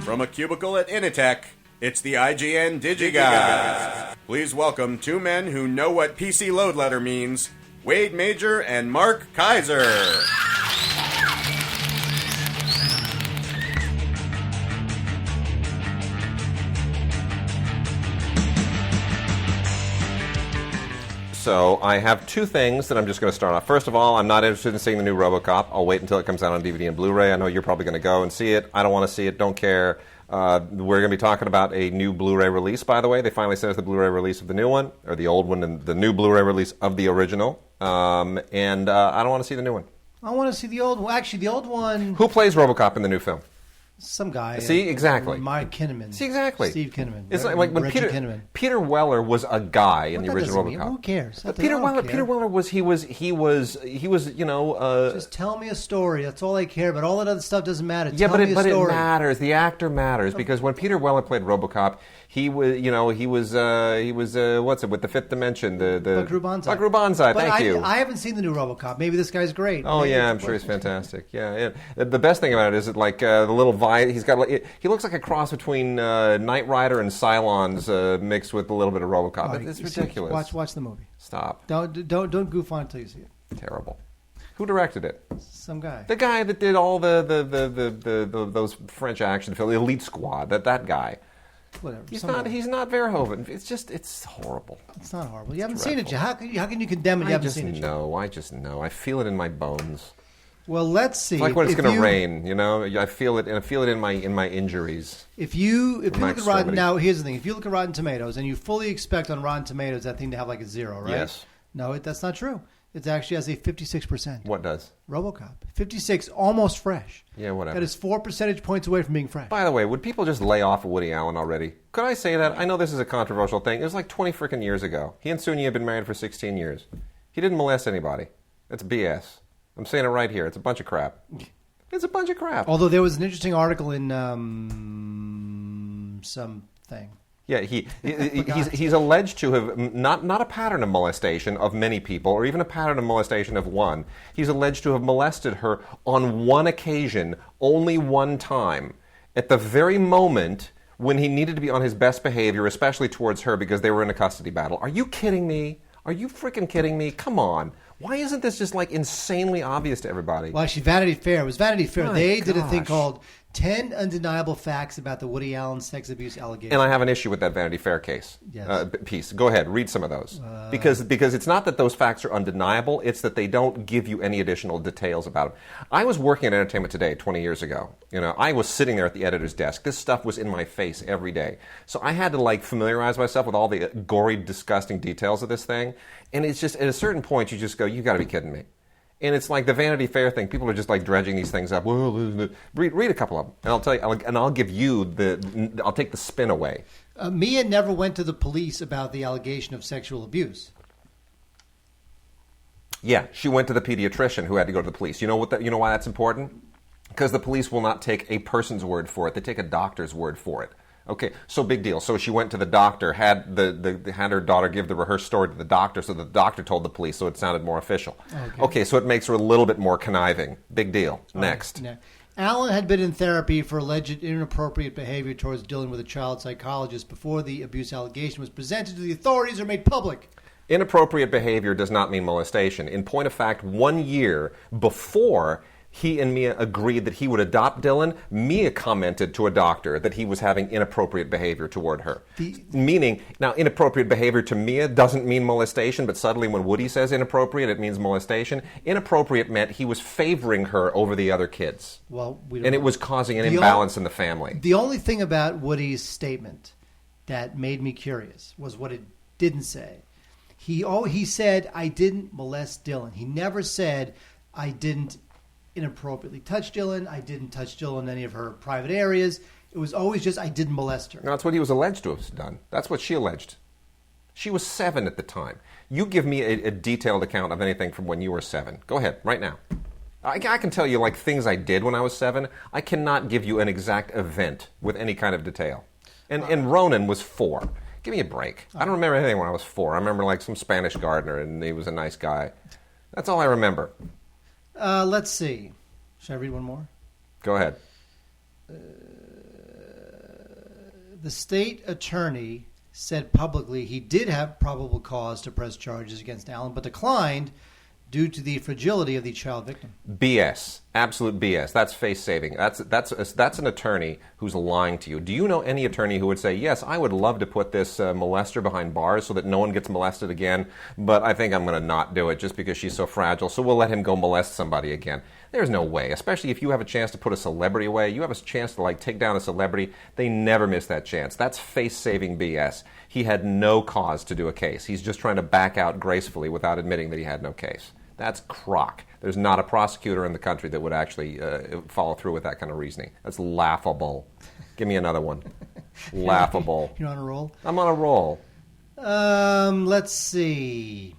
From a cubicle at Initech, it's the IGN Digigods. Please welcome two men who know what PC load letter means, Wade Major and Mark Kaiser. So I have two things that I'm just going to start off. First of all, I'm not interested in seeing the new Robocop. I'll wait until it comes out on DVD and Blu-ray. I know you're probably going to go and see it. I don't want to see it. Don't care. We're going to be talking about a new Blu-ray release, by the way. They finally sent us the Blu-ray release of the new one, or the old one, and the new Blu-ray release of the original. And I don't want to see the new one. I want to see the old one. Actually, the old one... Who plays Robocop in the new film? Some guy. See, exactly. Mike Kinnaman. See, exactly. Steve Kinnaman. It's like when Peter Weller was a guy in the original Robocop. Who cares? But Peter Weller was you know. Just tell me a story. That's all I care about. All that other stuff doesn't matter. Yeah, but it matters. The actor matters because when Peter Weller played Robocop, he was what's it with the Fifth Dimension? The Buckaroo Banzai. Buckaroo Banzai. Thank you. I haven't seen the new Robocop. Maybe this guy's great. Oh yeah, I'm sure he's fantastic. Yeah. The best thing about it is that like the little he's got he looks like a cross between Knight Rider and Cylons mixed with a little bit of Robocop. It's ridiculous. Watch the movie. Stop. Don't goof on it until you see it. Terrible. Who directed it? Some guy. The guy that did all those French action films, the Elite Squad. That guy. Whatever. He's not Verhoeven. It's horrible. It's not horrible. You haven't seen it. How can you condemn it? You haven't seen it. I just know. I feel it in my bones. Well, let's see. It's like when it's going to rain, you know. I feel it, and I feel it in my injuries. If you look at Rotten, now here's the thing: if you look at Rotten Tomatoes and you fully expect on Rotten Tomatoes that thing to have like a 0, right? Yes. No, that's not true. It actually has a 56%. What does? RoboCop. 56, almost fresh. Yeah, whatever. That is 4 percentage points away from being fresh. By the way, would people just lay off of Woody Allen already? Could I say that? I know this is a controversial thing. It was like 20 freaking years ago. He and Sonia have been married for 16 years. He didn't molest anybody. That's BS. I'm saying it right here. It's a bunch of crap. It's a bunch of crap. Although there was an interesting article in something. Yeah, he's alleged to have not a pattern of molestation of many people, or even a pattern of molestation of one. He's alleged to have molested her on one occasion, only one time, at the very moment when he needed to be on his best behavior, especially towards her because they were in a custody battle. Are you kidding me? Are you freaking kidding me? Come on. Why isn't this just like insanely obvious to everybody? Well, actually, Vanity Fair. It was Vanity Fair. My they did a thing gosh. called 10 Undeniable Facts About the Woody Allen Sex Abuse Allegation. And I have an issue with that Vanity Fair case. Yes. Piece. Go ahead, read some of those. Because it's not that those facts are undeniable, it's that they don't give you any additional details about them. I was working at Entertainment Today 20 years ago. You know, I was sitting there at the editor's desk. This stuff was in my face every day. So I had to like familiarize myself with all the gory, disgusting details of this thing. And it's just, at a certain point, you just go, you got to be kidding me. And it's like the Vanity Fair thing. People are just like dredging these things up. Well, read a couple of them, and I'll tell you. I'll give you I'll take the spin away. Mia never went to the police about the allegation of sexual abuse. Yeah, she went to the pediatrician who had to go to the police. You know what? You know why that's important? Because the police will not take a person's word for it; they take a doctor's word for it. Okay, so big deal. So she went to the doctor, had had her daughter give her story to the doctor, so the doctor told the police, so it sounded more official. Okay, so it makes her a little bit more conniving. Big deal. Next. Right. Allen had been in therapy for alleged inappropriate behavior towards dealing with a child psychologist before the abuse allegation was presented to the authorities or made public. Inappropriate behavior does not mean molestation. In point of fact, 1 year before he and Mia agreed that he would adopt Dylan, Mia commented to a doctor that he was having inappropriate behavior toward her. Meaning, now inappropriate behavior to Mia doesn't mean molestation, but suddenly when Woody says inappropriate, it means molestation. Inappropriate meant he was favoring her over the other kids. Well, and it was causing an imbalance in the family. The only thing about Woody's statement that made me curious was what it didn't say. He said, I didn't molest Dylan. He never said, I didn't inappropriately touch Dylan. I didn't touch Dylan in any of her private areas. It was always just, I didn't molest her. No, that's what he was alleged to have done. That's what she alleged. She was 7 at the time. You give me a detailed account of anything from when you were 7. Go ahead, right now. I can tell you like things I did when I was 7. I cannot give you an exact event with any kind of detail. And Ronan was 4. Give me a break. I don't remember anything when I was 4. I remember like some Spanish gardener and he was a nice guy. That's all I remember. Let's see. Should I read one more? Go ahead. the state attorney said publicly he did have probable cause to press charges against Allen, but declined due to the fragility of the child victim. BS. Absolute BS. That's face saving. That's an attorney who's lying to you. Do you know any attorney who would say, yes, I would love to put this molester behind bars so that no one gets molested again, but I think I'm going to not do it just because she's so fragile, so we'll let him go molest somebody again. There's no way, especially if you have a chance to put a celebrity away. You have a chance to take down a celebrity. They never miss that chance. That's face-saving BS. He had no cause to do a case. He's just trying to back out gracefully without admitting that he had no case. That's crock. There's not a prosecutor in the country that would actually follow through with that kind of reasoning. That's laughable. Give me another one. Laughable. You're on a roll? I'm on a roll. Let's see.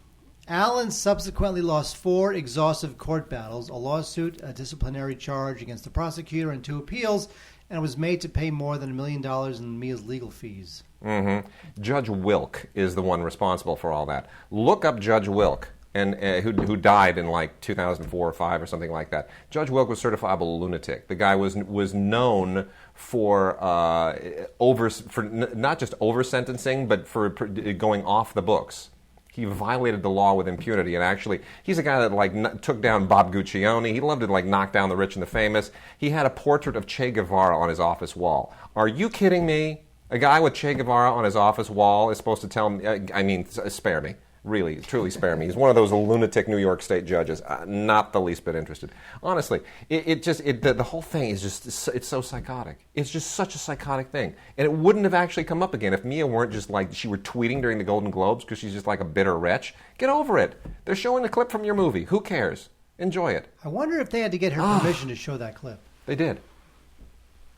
Allen subsequently lost 4 exhaustive court battles, a lawsuit, a disciplinary charge against the prosecutor, and 2 appeals, and was made to pay more than $1 million in Mia's legal fees. Mm-hmm. Judge Wilk is the one responsible for all that. Look up Judge Wilk. And who died in 2004 or 5 or something like that. Judge Wilk was certifiable lunatic. The guy was known for not just over sentencing, but for going off the books. He violated the law with impunity, and actually, he's a guy that took down Bob Guccione. He loved to knock down the rich and the famous. He had a portrait of Che Guevara on his office wall. Are you kidding me? A guy with Che Guevara on his office wall is supposed to tell me, spare me. Really, truly spare me. He's one of those lunatic New York State judges. Not the least bit interested. Honestly, the whole thing is it's so psychotic. It's just such a psychotic thing. And it wouldn't have actually come up again if Mia weren't just she were tweeting during the Golden Globes because she's just like a bitter wretch. Get over it. They're showing a clip from your movie. Who cares? Enjoy it. I wonder if they had to get her permission to show that clip. They did.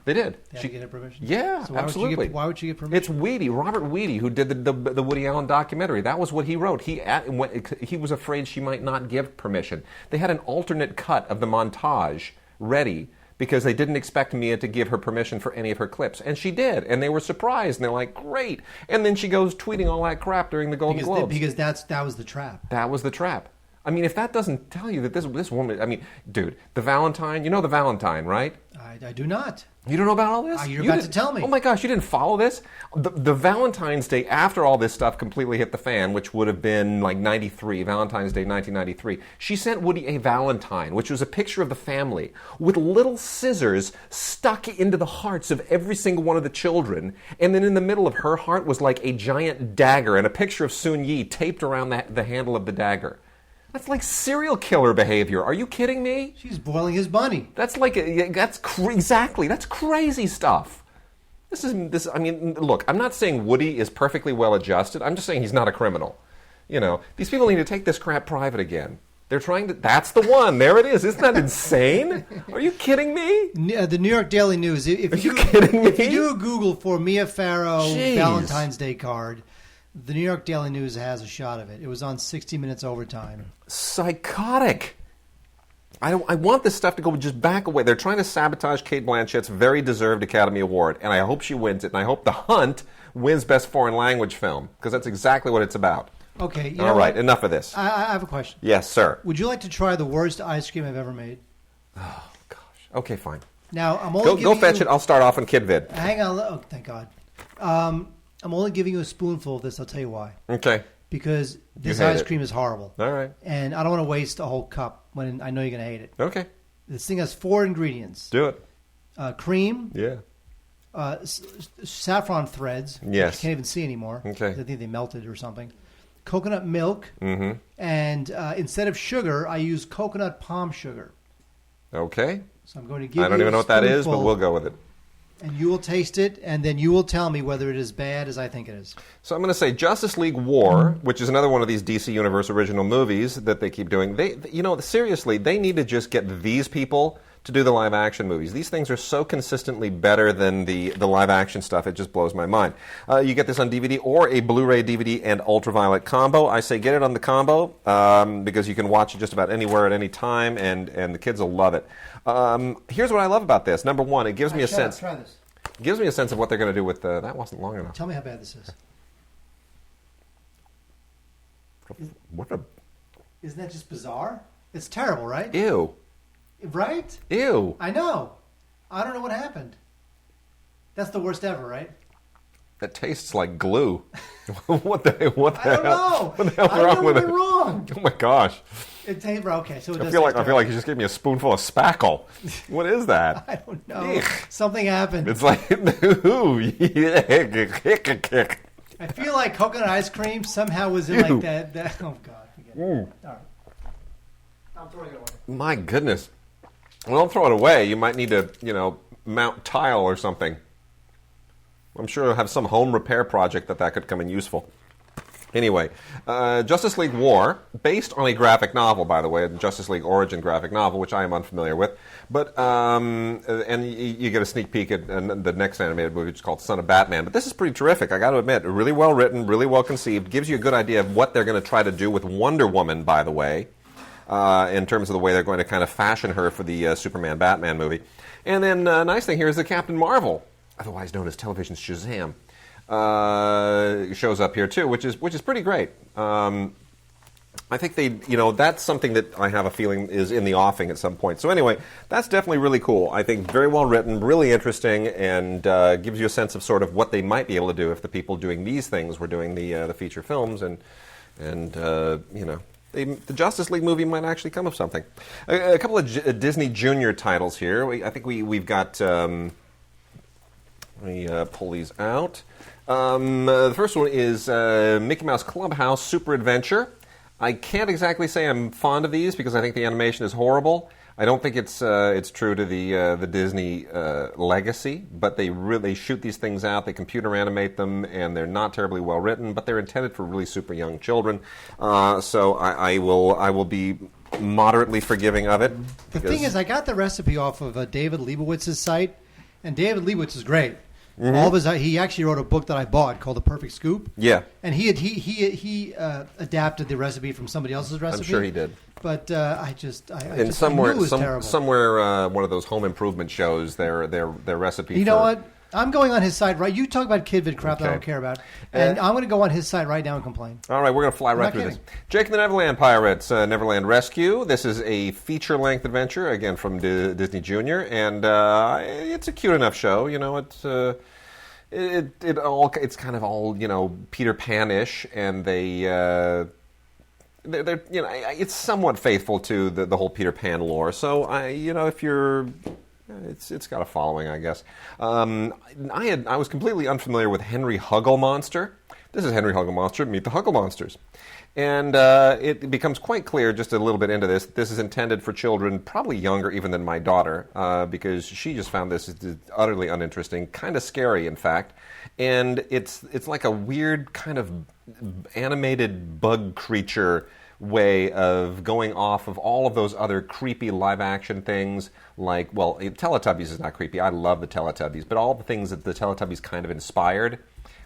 They did. They had to get her permission? Yeah, so why absolutely. Why would she get permission? It's Weedy, Robert Weedy, who did the Woody Allen documentary. That was what he wrote. He was afraid she might not give permission. They had an alternate cut of the montage ready because they didn't expect Mia to give her permission for any of her clips. And she did. And they were surprised. And they're like, great. And then she goes tweeting all that crap during the Golden Globes. Because that was the trap. That was the trap. I mean, if that doesn't tell you that this woman... I mean, dude, the Valentine... You know the Valentine, right? I do not. You don't know about all this? You're about to tell me. Oh my gosh, you didn't follow this? The Valentine's Day, after all this stuff completely hit the fan, which would have been 93, Valentine's Day 1993, she sent Woody a Valentine, which was a picture of the family, with little scissors stuck into the hearts of every single one of the children, and then in the middle of her heart was a giant dagger, and a picture of Sun Yi taped around the handle of the dagger. That's like serial killer behavior. Are you kidding me? She's boiling his bunny. That's exactly. That's crazy stuff. I mean, look, I'm not saying Woody is perfectly well adjusted. I'm just saying he's not a criminal. These people need to take this crap private again. They're trying to... That's the one. There it is. Isn't that insane? Are you kidding me? The New York Daily News. Are you kidding me? If you do a Google for Mia Farrow Valentine's Day card... The New York Daily News has a shot of it. It was on 60 Minutes Overtime. Psychotic. I want this stuff to go just back away. They're trying to sabotage Cate Blanchett's very deserved Academy Award, and I hope she wins it, and I hope The Hunt wins Best Foreign Language Film, because that's exactly what it's about. Okay. All right, enough of this. I have a question. Yes, sir. Would you like to try the worst ice cream I've ever made? Oh, gosh. Okay, fine. Now, I'm only Go fetch it. I'll start off on KidVid. Hang on. Oh, thank God. I'm only giving you a spoonful of this. I'll tell you why. Okay. Because this ice cream is horrible. All right. And I don't want to waste a whole cup when I know you're going to hate it. Okay. This thing has 4 ingredients. Do it. Cream. Yeah. Saffron threads. Yes. Which I can't even see anymore. Okay. I think they melted or something. Coconut milk. Mm-hmm. And instead of sugar, I use coconut palm sugar. Okay. So I'm going to give you I don't even know what that is, but we'll go with it. And you will taste it, and then you will tell me whether it is bad as I think it is. So I'm going to say Justice League War, which is another one of these DC Universe original movies that they keep doing. Seriously, they need to just get these people to do the live-action movies. These things are so consistently better than the live-action stuff, it just blows my mind. You get this on DVD or a Blu-ray DVD and ultraviolet combo. I say get it on the combo because you can watch it just about anywhere at any time, and the kids will love it. Here's what I love about this. Number one, it gives me a sense... Try this. It gives me a sense of what they're going to do with the... That wasn't long enough. Tell me how bad this is. Isn't that just bizarre? It's terrible, right? Ew. Right? Ew. I know. I don't know what happened. That's the worst ever, right? That tastes like glue. What the hell? I don't know. What the hell's wrong with it? Wrong. Oh my gosh! It tastes okay. So it I feel like you just gave me a spoonful of spackle. What is that? I don't know. Something happened. It's like ooh. I feel like coconut ice cream somehow was in like that. Oh God! Forget it. All right. I'm throwing it away. My goodness. Well, don't throw it away. You might need to, mount tile or something. I'm sure you'll have some home repair project that could come in useful. Anyway, Justice League War, based on a graphic novel, by the way, the Justice League Origin graphic novel, which I am unfamiliar with. But and you get a sneak peek at the next animated movie, which is called Son of Batman. But this is pretty terrific, I got to admit. Really well written, really well conceived. Gives you a good idea of what they're going to try to do with Wonder Woman, by the way, in terms of the way they're going to kind of fashion her for the Superman-Batman movie. And then nice thing here is that Captain Marvel, otherwise known as Television's Shazam, shows up here too, which is pretty great. I think that's something that I have a feeling is in the offing at some point. So anyway, that's definitely really cool. I think very well written, really interesting, and gives you a sense of sort of what they might be able to do if the people doing these things were doing the feature films, and the Justice League movie might actually come of something. A couple of Disney Junior titles here. I think we've got. Let me pull these out. The first one is Mickey Mouse Clubhouse Super Adventure. I can't exactly say I'm fond of these because I think the animation is horrible. I don't think it's true to the Disney legacy, but they shoot these things out, they computer animate them, and they're not terribly well written, but they're intended for really super young children. So I will be moderately forgiving of it. The thing is, I got the recipe off of David Leibowitz's site, and David Leibowitz is great. Mm-hmm. All of his, he actually wrote a book that I bought called The Perfect Scoop. Yeah, and he adapted the recipe from somebody else's recipe. I'm sure he did. But I knew it somewhere was terrible. Somewhere one of those home improvement shows, their recipe. You know what? I'm going on his site right. You talk about kid vid crap that I don't care about, and I'm going to go on his site right now and complain. All right, we're going to fly right through this. Jake and the Neverland Pirates, Neverland Rescue. This is a feature-length adventure, again from Disney Junior, and it's a cute enough show. It's kind of all Peter Pan-ish, and they're it's somewhat faithful to the whole Peter Pan lore. So if you're it's got a following, I guess. I was completely unfamiliar with Henry Hugglemonster. This is Henry Hugglemonster, Meet the Hugglemonsters. And it becomes quite clear just a little bit into this. This is intended for children probably younger even than my daughter because she just found this utterly uninteresting, kind of scary, in fact. And it's like a weird kind of animated bug creature way of going off of all of those other creepy live-action things like, well, Teletubbies is not creepy. I love the Teletubbies. But all the things that the Teletubbies kind of inspired,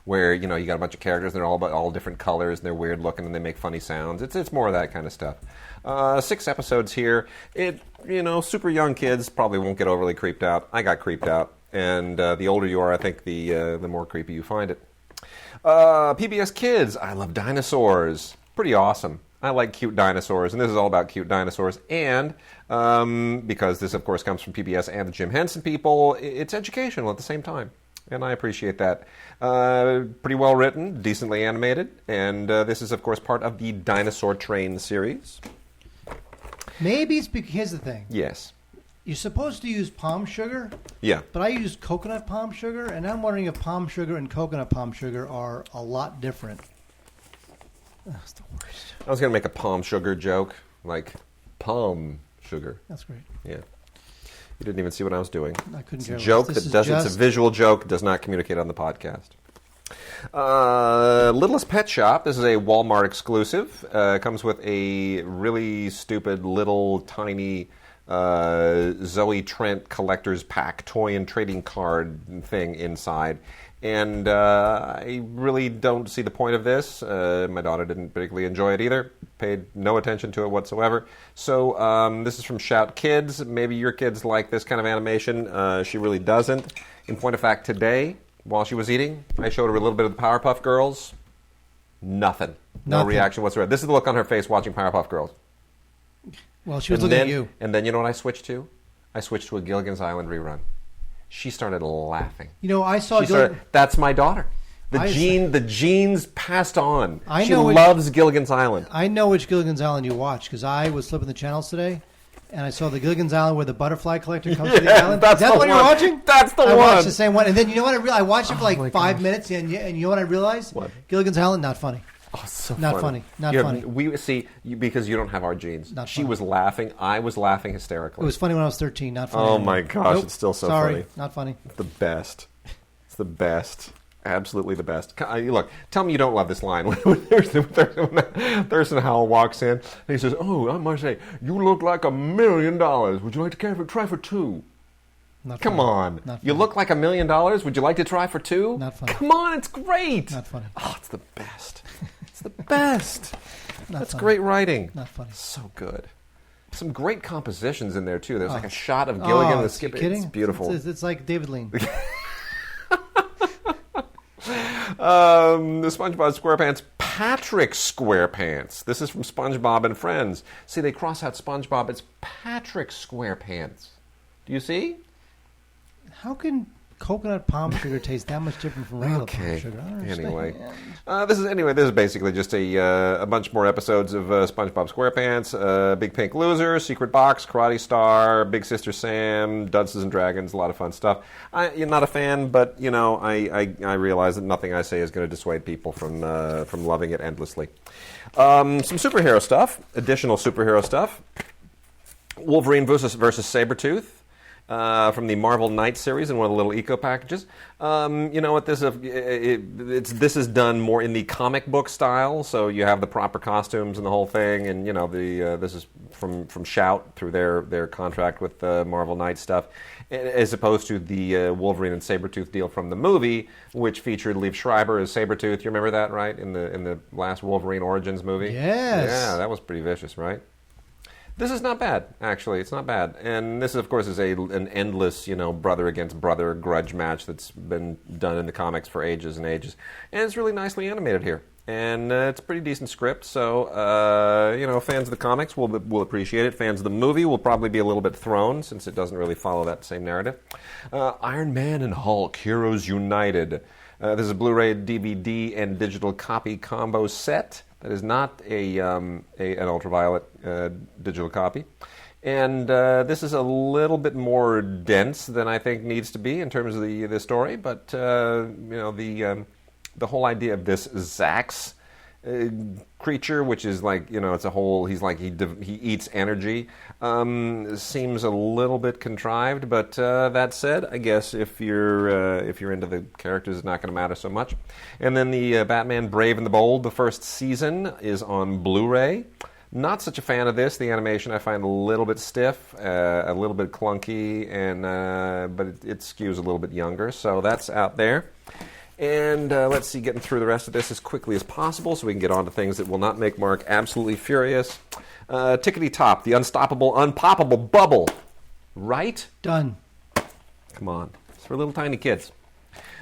where you got a bunch of characters and they're all different colors and they're weird looking and they make funny sounds. It's more of that kind of stuff. 6 episodes here. Super young kids probably won't get overly creeped out. I got creeped out, and the older you are, I think the more creepy you find it. PBS Kids. I love dinosaurs. Pretty awesome. I like cute dinosaurs, and this is all about cute dinosaurs. And because this, of course, comes from PBS and the Jim Henson people, it's educational at the same time. And I appreciate that. Pretty well written, decently animated, and this is, of course, part of the Dinosaur Train series. Maybe it's because, here's the thing. Yes. You're supposed to use palm sugar. Yeah. But I use coconut palm sugar, and I'm wondering if palm sugar and coconut palm sugar are a lot different. That's the worst. I was going to make a palm sugar joke, like palm sugar. That's great. Yeah. You didn't even see what I was doing. I couldn't care less. It's a visual joke, does not communicate on the podcast. Littlest Pet Shop. This is a Walmart exclusive. Comes with a really stupid little tiny Zoe Trent collector's pack toy and trading card thing inside. And I really don't see the point of this. My daughter didn't particularly enjoy it either. Paid no attention to it whatsoever. So this is from Shout Kids. Maybe your kids like this kind of animation. She really doesn't. In point of fact, today, while she was eating, I showed her a little bit of the Powerpuff Girls. Nothing. No reaction whatsoever. This is the look on her face watching Powerpuff Girls. Well, she was looking at you. And then you know what I switched to? I switched to a Gilligan's Island rerun. She started laughing. I saw... That's my daughter. The genes passed on. She know loves Gilligan's Island. I know which Gilligan's Island you watch because I was flipping the channels today, and I saw the Gilligan's Island where the butterfly collector comes to the island. That's Is that the what you're one. watching? That's the I one. watched the same one, and then you know what? I watched it for like 5 gosh. minutes, and you know what I realized? What? Gilligan's Island, not funny. Oh, so Not funny. Not funny. We see because you don't have our genes. Not She funny. was laughing. I was laughing hysterically. It was funny when I was 13, not funny. Oh anymore. my gosh, Nope. it's still so Sorry, funny. not funny. It's the best. It's the best. Absolutely the best. Look, tell me you don't love this line. When Thurston Howell walks in, and he says, "Oh, I must say, you look like $1 million. Would you like to try for two?" Not Come funny. on. Not You funny. look like $1 million. Would you like to try for two? Not funny. Come on, it's great. Not funny. Oh, it's the best. It's the best. Not That's funny. great writing. Not funny. So good. Some great compositions in there, too. There's like a shot of Gilligan the skipper. Kidding? It's beautiful. It's like David Lean. The SpongeBob SquarePants, Patrick SquarePants. This is from SpongeBob and Friends. See, they cross out SpongeBob. It's Patrick SquarePants. Do you see? How can coconut palm sugar taste that much different from regular palm sugar? I don't understand. Anyway, this is basically just a bunch more episodes of SpongeBob SquarePants, Big Pink Loser, Secret Box, Karate Star, Big Sister Sam, Dunces and Dragons, a lot of fun stuff. You're not a fan, but I realize that nothing I say is going to dissuade people from loving it endlessly. Some superhero stuff, additional superhero stuff. Wolverine versus Sabretooth. From the Marvel Knights series in one of the little eco packages. You know what? This is done more in the comic book style, so you have the proper costumes and the whole thing. And this is from Shout through their contract with the Marvel Knights stuff, as opposed to the Wolverine and Sabretooth deal from the movie, which featured Liev Schreiber as Sabretooth. You remember that, right? In the last Wolverine Origins movie. Yes. Yeah, that was pretty vicious, right? This is not bad, actually. It's not bad. And this, of course, is an endless, brother against brother grudge match that's been done in the comics for ages and ages. And it's really nicely animated here. And it's a pretty decent script, so, fans of the comics will appreciate it. Fans of the movie will probably be a little bit thrown, since it doesn't really follow that same narrative. Iron Man and Hulk, Heroes United. This is a Blu-ray, DVD, and digital copy combo set. That is not an ultraviolet digital copy. And this is a little bit more dense than I think needs to be in terms of the story. But, the whole idea of this Zax creature, which is like, it's a whole, he's like, he eats energy, seems a little bit contrived, but that said, I guess if you're into the characters, it's not going to matter so much. And then the Batman Brave and the Bold, the first season, is on Blu-ray. Not such a fan of this. The animation I find a little bit stiff, a little bit clunky, and but it skews a little bit younger, so that's out there. And let's see, getting through the rest of this as quickly as possible so we can get on to things that will not make Mark absolutely furious. Tickety Top, the unstoppable, unpoppable bubble. Right? Done. Come on. It's for little tiny kids.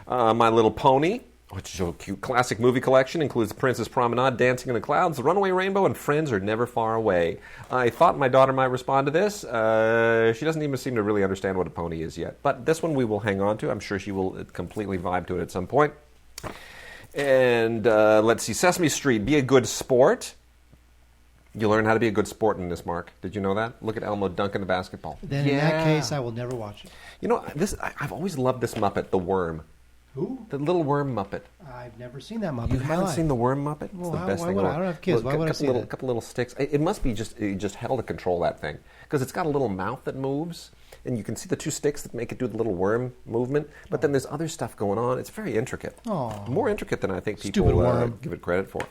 My Little Pony, which is a cute classic movie collection, includes The Princess Promenade, Dancing in the Clouds, The Runaway Rainbow, and Friends Are Never Far Away. I thought my daughter might respond to this. She doesn't even seem to really understand what a pony is yet. But this one we will hang on to. I'm sure she will completely vibe to it at some point. And let's see, Sesame Street, Be a Good Sport. You learn how to be a good sport in this, Mark. Did you know that? Look at Elmo dunking the basketball. Then in that case, I will never watch it. I've always loved this Muppet, the Worm. Who? The little worm Muppet. I've never seen that Muppet You in my haven't life. seen the worm Muppet? It's Well, the best why thing. would I don't have kids. Why would I see that? A couple little sticks. It must be just hell to control that thing because it's got a little mouth that moves, and you can see the two sticks that make it do the little worm movement. But then there's other stuff going on. It's very intricate. Aw. More intricate than I think people Stupid worm. give it credit for.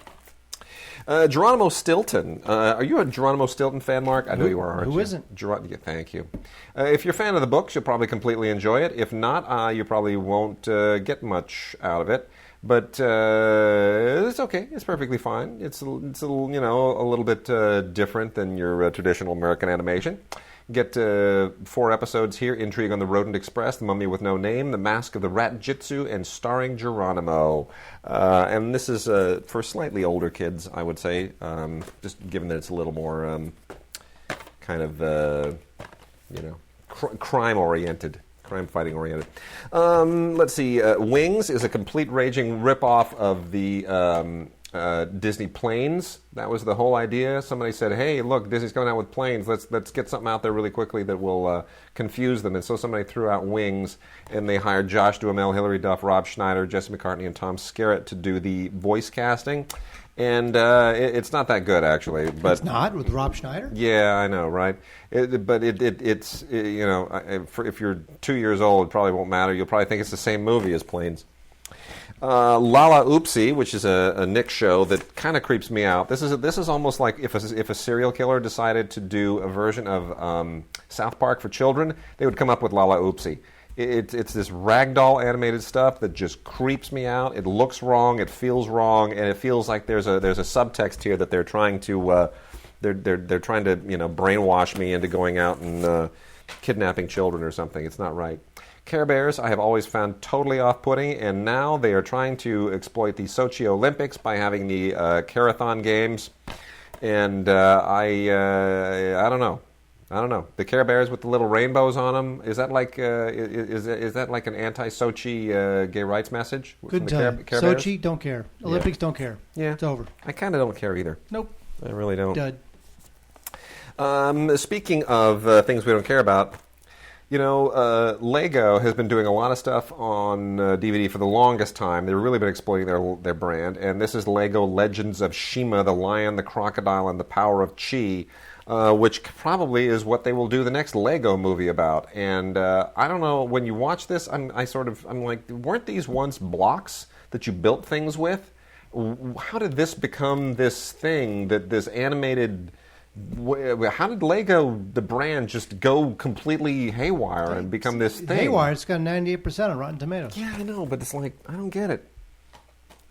Geronimo Stilton. Are you a Geronimo Stilton fan, Mark? I know you are, aren't you? Who isn't? Yeah, thank you. If you're a fan of the books, you'll probably completely enjoy it. If not, you probably won't get much out of it. But it's okay. It's perfectly fine. It's a little bit different than your traditional American animation. Get 4 episodes here: Intrigue on the Rodent Express, The Mummy with No Name, The Mask of the Rat Jitsu, and Starring Geronimo. And this is for slightly older kids, I would say, just given that it's a little more crime-oriented crime-fighting oriented. Let's see. Wings is a complete raging ripoff of the Disney planes. That was the whole idea. Somebody said, "Hey, look, Disney's coming out with planes. Let's get something out there really quickly that will confuse them." And so somebody threw out Wings, and they hired Josh Duhamel, Hilary Duff, Rob Schneider, Jesse McCartney, and Tom Skerritt to do the voice casting. And it's not that good, actually. But it's not with Rob Schneider. Yeah, I know, right? It's you know, if you're 2 years old, it probably won't matter. You'll probably think it's the same movie as Planes. Lala Oopsie, which is a Nick show that kind of creeps me out. This is almost like if a serial killer decided to do a version of South Park for children, they would come up with Lala Oopsie. It's this ragdoll animated stuff that just creeps me out. It looks wrong, it feels wrong, and it feels like there's a subtext here that they're trying to they're trying to brainwash me into going out and kidnapping children or something. It's not right. Care Bears I have always found totally off-putting, and now they are trying to exploit the Sochi Olympics by having the Care-a-thon games, and I don't know. I don't know. The Care Bears with the little rainbows on them, is that like is that like an anti-Sochi gay rights message? Good time. Sochi, don't care. Olympics, don't care. Yeah. It's over. I kind of don't care either. Nope. I really don't. Dud. Speaking of things we don't care about, Lego has been doing a lot of stuff on DVD for the longest time. They've really been exploiting their brand, and this is Lego Legends of Shima, the Lion, the Crocodile, and the Power of Chi. Which probably is what they will do the next Lego movie about. And I don't know, when you watch this, I'm like, weren't these once blocks that you built things with? How did this become this thing, that this animated... How did Lego, the brand, just go completely haywire and become this thing? Haywire, it's got 98% on Rotten Tomatoes. Yeah, I know, but it's like, I don't get it.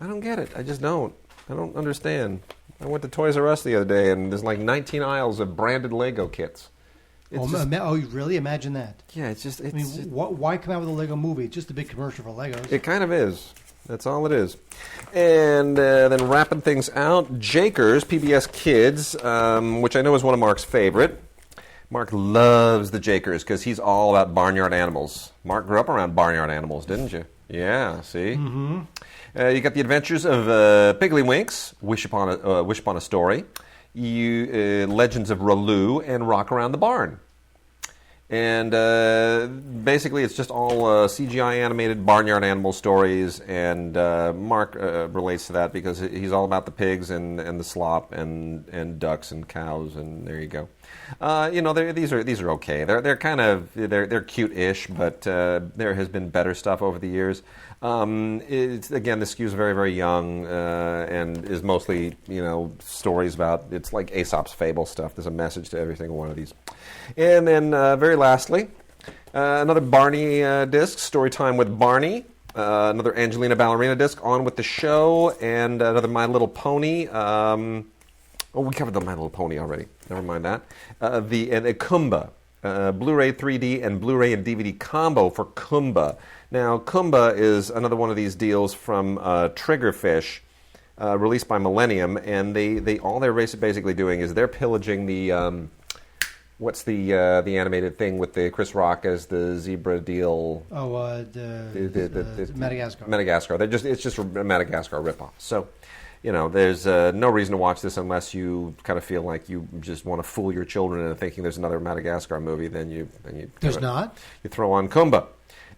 I just don't. I don't understand. I went to Toys R Us the other day, and there's like 19 aisles of branded Lego kits. You really? Imagine that. Yeah, it's just... why come out with a Lego movie? It's just a big commercial for Legos. It kind of is. That's all it is. And then wrapping things out, Jakers, PBS Kids, which I know is one of Mark's favorite. Mark loves the Jakers because he's all about barnyard animals. Mark grew up around barnyard animals, didn't you? Yeah, see? Mm-hmm. You got the Adventures of Piggly-Winks, Wish Upon a Story, Legends of Rolu, and Rock Around the Barn. And basically it's just all CGI animated barnyard animal stories, and Mark relates to that because he's all about the pigs and the slop and ducks and cows, and there you go. These are okay. They're kind of they're cute-ish, but there has been better stuff over the years. Again, this skew's very, very young and is mostly, stories about, it's like Aesop's Fable stuff. There's a message to every single one of these. And then, very lastly, another Barney disc, Storytime with Barney. Another Angelina Ballerina disc, On with the Show, and another My Little Pony. We covered the My Little Pony already. Never mind that. The Kumba. Blu-ray 3D and Blu-ray and DVD combo for Kumba. Now, Kumba is another one of these deals from Triggerfish, released by Millennium, and they all they're basically doing is they're pillaging the what's the animated thing with the Chris Rock as the zebra deal? The Madagascar. Madagascar. It's just a Madagascar ripoff. So, there's no reason to watch this unless you kind of feel like you just want to fool your children into thinking there's another Madagascar movie. Then you not. You throw on Kumba.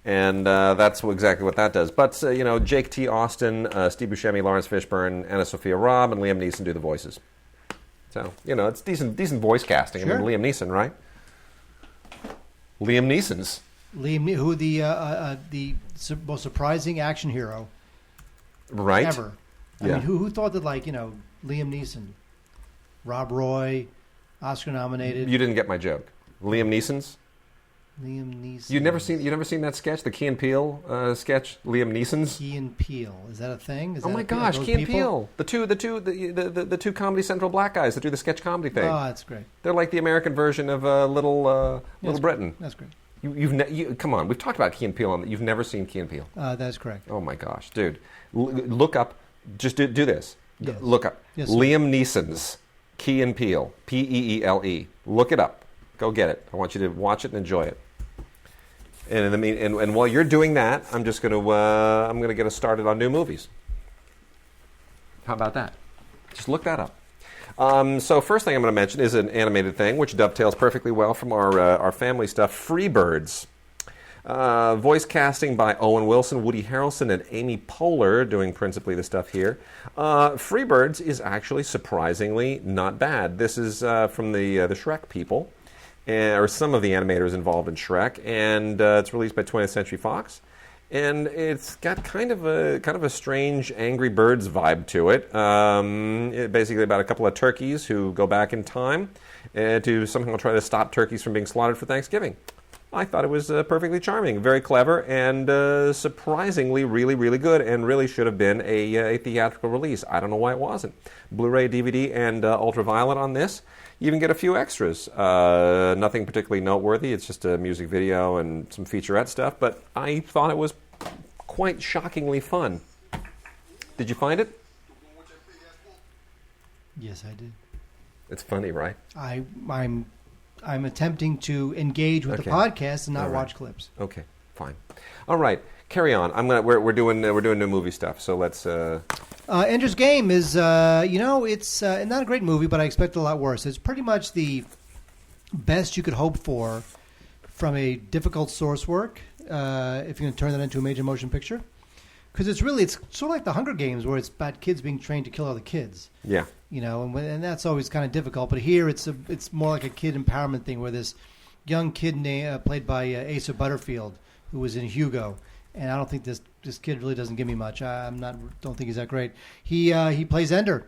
And that's exactly what that does. But, Jake T. Austin, Steve Buscemi, Lawrence Fishburne, Anna Sophia Robb, and Liam Neeson do the voices. So, it's decent voice casting. Sure. I mean, Liam Neeson, right? Liam Neeson's. Who the most surprising action hero right ever. I mean, who thought that, Liam Neeson, Rob Roy, Oscar nominated. You didn't get my joke. Liam Neeson's? Liam Neeson. You never seen that sketch, the Key and Peele sketch, Liam Neeson's? Key and Peele, is that a thing? Oh my gosh, Key and Peele, the two Comedy Central black guys that do the sketch comedy thing. Oh, that's great. They're like the American version of Little Britain. That's great. You come on, we've talked about Key and Peele. You've never seen Key and Peele. That's correct. Oh my gosh, dude, look up. Just do this. Yes. Look up Liam Neeson's Key and Peele, Peele. Look it up. Go get it. I want you to watch it and enjoy it. And in the and while you're doing that, I'm just going to get us started on new movies. How about that? Just look that up. So first thing I'm going to mention is an animated thing, which dovetails perfectly well from our family stuff, Freebirds. Voice casting by Owen Wilson, Woody Harrelson, and Amy Poehler, doing principally the stuff here. Freebirds is actually surprisingly not bad. This is from the Shrek people, or some of the animators involved in Shrek, and it's released by 20th Century Fox. And it's got kind of a strange Angry Birds vibe to it. Basically about a couple of turkeys who go back in time to somehow try to stop turkeys from being slaughtered for Thanksgiving. I thought it was perfectly charming, very clever, and surprisingly really, really good, and really should have been a theatrical release. I don't know why it wasn't. Blu-ray, DVD, and Ultraviolet on this. You even get a few extras. Nothing particularly noteworthy. It's just a music video and some featurette stuff, but I thought it was quite shockingly fun. Did you find it? Yes, I did. It's funny, right? I'm attempting to engage with the podcast and not watch clips. Okay, fine. All right, carry on. We're doing new movie stuff. So let's. Ender's Game is it's not a great movie, but I expected a lot worse. It's pretty much the best you could hope for from a difficult source work. If you're going to turn that into a major motion picture, because it's sort of like the Hunger Games, where it's about kids being trained to kill other kids. Yeah. And that's always kind of difficult. But here, it's more like a kid empowerment thing, where this young kid played by Asa Butterfield, who was in Hugo, and I don't think this kid really doesn't give me much. Don't think he's that great. He plays Ender,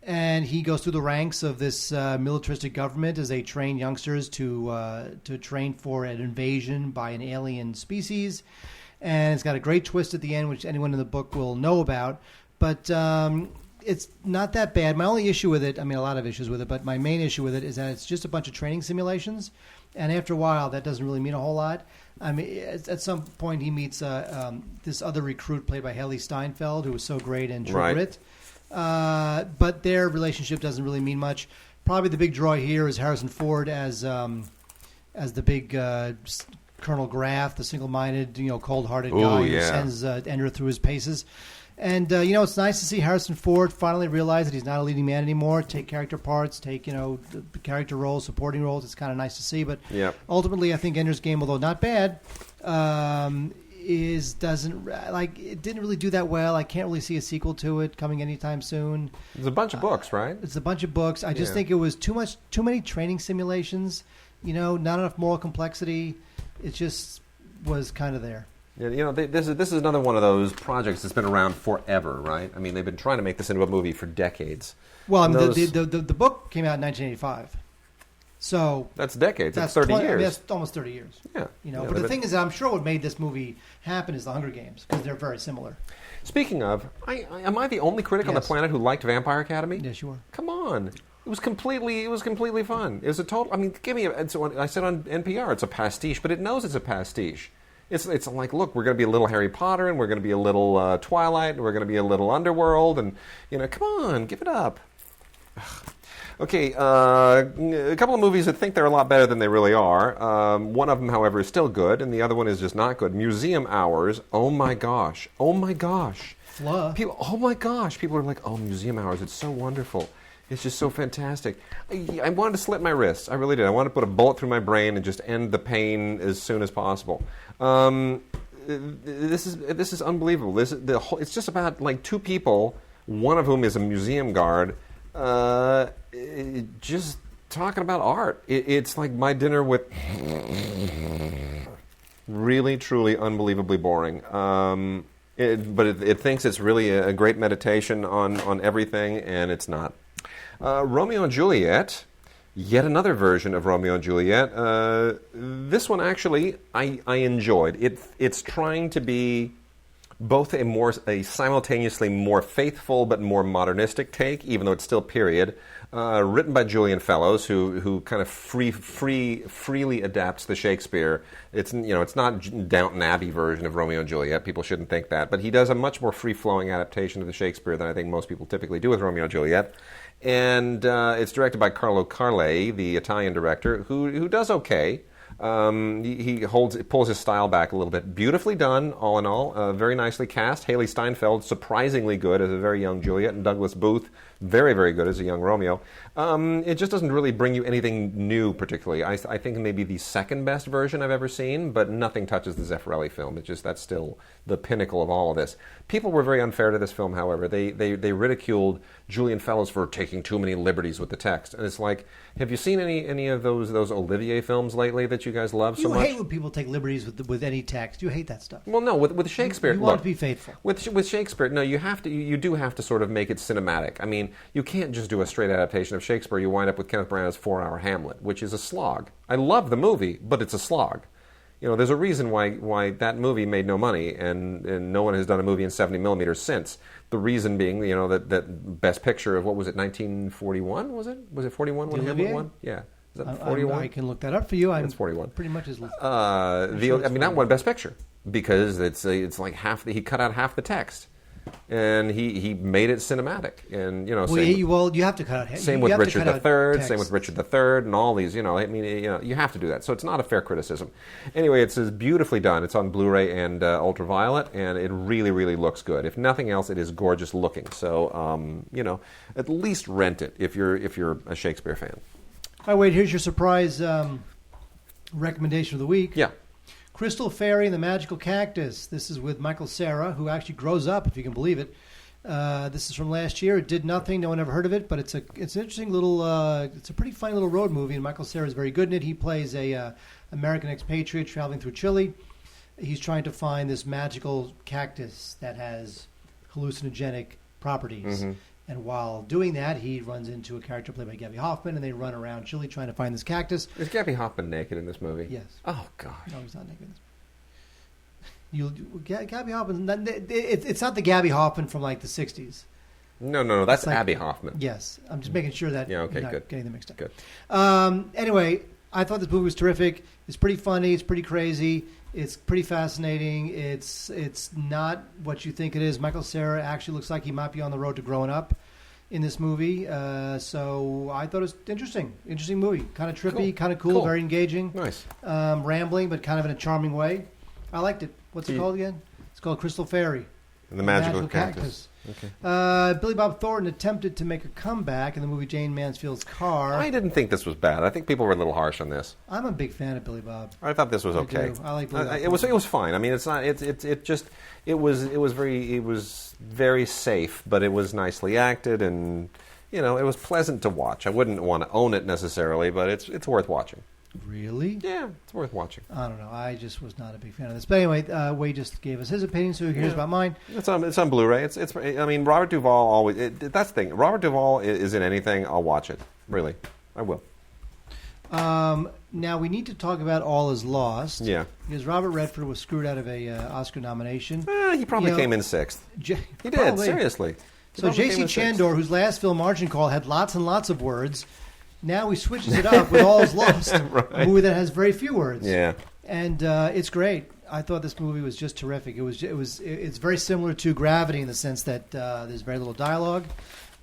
and he goes through the ranks of this militaristic government as they train youngsters to train for an invasion by an alien species. And it's got a great twist at the end, which anyone in the book will know about. But it's not that bad. My only issue with it, a lot of issues with it, but my main issue with it is that it's just a bunch of training simulations. And after a while, that doesn't really mean a whole lot. At some point, he meets this other recruit played by Haley Steinfeld, who was so great in True Grit. But their relationship doesn't really mean much. Probably the big draw here is Harrison Ford as the big Colonel Graff, the single-minded, cold-hearted guy who sends Ender through his paces. And, it's nice to see Harrison Ford finally realize that he's not a leading man anymore, take character parts, take, the character roles, supporting roles. It's kind of nice to see. But ultimately, I think Ender's Game, although not bad, it didn't really do that well. I can't really see a sequel to it coming anytime soon. There's a bunch of books, right? It's a bunch of books. I just think it was too many training simulations, not enough moral complexity. It just was kind of there. Yeah, this is another one of those projects that's been around forever, right? They've been trying to make this into a movie for decades. Well, the book came out in 1985, so that's decades. That's 30 years. That's almost 30 years. Yeah, but the thing is, I'm sure what made this movie happen is the Hunger Games, because they're very similar. Speaking of, am I the only critic on the planet who liked Vampire Academy? Yes, you are. Come on. It was completely fun. It was a total. I said on NPR, it's a pastiche, but it knows it's a pastiche. It's like, look, we're going to be a little Harry Potter, and we're going to be a little Twilight, and we're going to be a little Underworld, and come on, give it up. Okay, a couple of movies that think they're a lot better than they really are. One of them, however, is still good, and the other one is just not good. Museum Hours. Oh my gosh. Fluff. People are like, oh, Museum Hours, it's so wonderful. It's just so fantastic. I wanted to slit my wrists. I really did. I wanted to put a bullet through my brain and just end the pain as soon as possible. This is unbelievable. It's just about like two people, one of whom is a museum guard, just talking about art. It's like my dinner with really, truly, unbelievably boring. But it thinks it's really a great meditation on everything, and it's not. Romeo and Juliet, yet another version of Romeo and Juliet. This one, actually, I enjoyed. It's trying to be both a simultaneously more faithful but more modernistic take, even though it's still period. Written by Julian Fellows, who kind of freely adapts the Shakespeare. It's not Downton Abbey version of Romeo and Juliet. People shouldn't think that, but he does a much more free-flowing adaptation of the Shakespeare than I think most people typically do with Romeo and Juliet. And it's directed by Carlo Carle, the Italian director, who does okay. He pulls his style back a little bit. Beautifully done, all in all. Very nicely cast. Haley Steinfeld, surprisingly good as a very young Juliet, and Douglas Booth, very, very good as a young Romeo. It just doesn't really bring you anything new, particularly. I think maybe the second best version I've ever seen, but nothing touches the Zeffirelli film. That's still the pinnacle of all of this. People were very unfair to this film, however. They ridiculed Julian Fellows for taking too many liberties with the text. And it's like, have you seen any of those Olivier films lately that you guys love so much? You hate when people take liberties with any text. You hate that stuff. Well, no, with Shakespeare, you want to be faithful. With Shakespeare, no, you do have to sort of make it cinematic. I mean, you can't just do a straight adaptation of Shakespeare. You wind up with Kenneth Branagh's 4-hour Hamlet, which is a slog. I love the movie, but it's a slog. There's a reason why that movie made no money, and no one has done a movie in 70 millimeters since. The reason being, that Best Picture of, what was it, 1941, was it? Was it 41 when Hamlet won? Yeah. Is that 41? I can look that up for you. It's 41. Pretty much is. That won Best Picture because it's like he cut out half the text. And he made it cinematic, and you have to cut out. Same with Richard III, same with Richard III, and all these. You have to do that. So it's not a fair criticism. Anyway, it's beautifully done. It's on Blu-ray and Ultraviolet, and it really, really looks good. If nothing else, it is gorgeous looking. So at least rent it if you're a Shakespeare fan. All right, Wade. Here's your surprise recommendation of the week. Yeah. Crystal Fairy and the Magical Cactus. This is with Michael Cera, who actually grows up, if you can believe it. This is from last year. It did nothing. No one ever heard of it, but it's an interesting little. It's a pretty funny little road movie, and Michael Cera is very good in it. He plays a American expatriate traveling through Chile. He's trying to find this magical cactus that has hallucinogenic properties. Mm-hmm. And while doing that, he runs into a character played by Gabby Hoffman, and they run around Chile trying to find this cactus. Is Gabby Hoffman naked in this movie? Yes. Oh, gosh. No, he's not naked in this movie. Gabby Hoffman, it's not the Gabby Hoffman from like the 60s. No, that's Abby Hoffman. Yes. I'm just making sure that you're not getting them mixed up. Good. Anyway, I thought this movie was terrific. It's pretty funny. It's pretty crazy. It's pretty fascinating. It's not what you think it is. Michael Cera actually looks like he might be on the road to growing up in this movie. So I thought it was interesting. Interesting movie. Kind of trippy, kind of cool, very engaging. Nice. Rambling, but kind of in a charming way. I liked it. What's it called again? It's called Crystal Fairy. And the Magical Cactus. Okay. Billy Bob Thornton attempted to make a comeback in the movie Jane Mansfield's Car. I didn't think this was bad. I think people were a little harsh on this. I'm a big fan of Billy Bob. I thought this was okay. I like Billy Bob. It was fine. I mean, it's not. It was very safe, but it was nicely acted, and it was pleasant to watch. I wouldn't want to own it necessarily, but it's worth watching. Really? Yeah, it's worth watching. I don't know. I just was not a big fan of this. But anyway, Wade just gave us his opinion, so here's about mine. It's on Blu-ray. I mean, Robert Duvall always. That's the thing. Robert Duvall is in anything, I'll watch it. Really, I will. Now we need to talk about All Is Lost. Yeah. Because Robert Redford was screwed out of a Oscar nomination. He probably came in sixth. He did, probably. Seriously. So J.C. Chandor, whose last film, Margin Call, had lots and lots of words. Now he switches it up with All Is Lost, right. A movie that has very few words. Yeah, and it's great. I thought this movie was just terrific. It's very similar to Gravity in the sense that there's very little dialogue.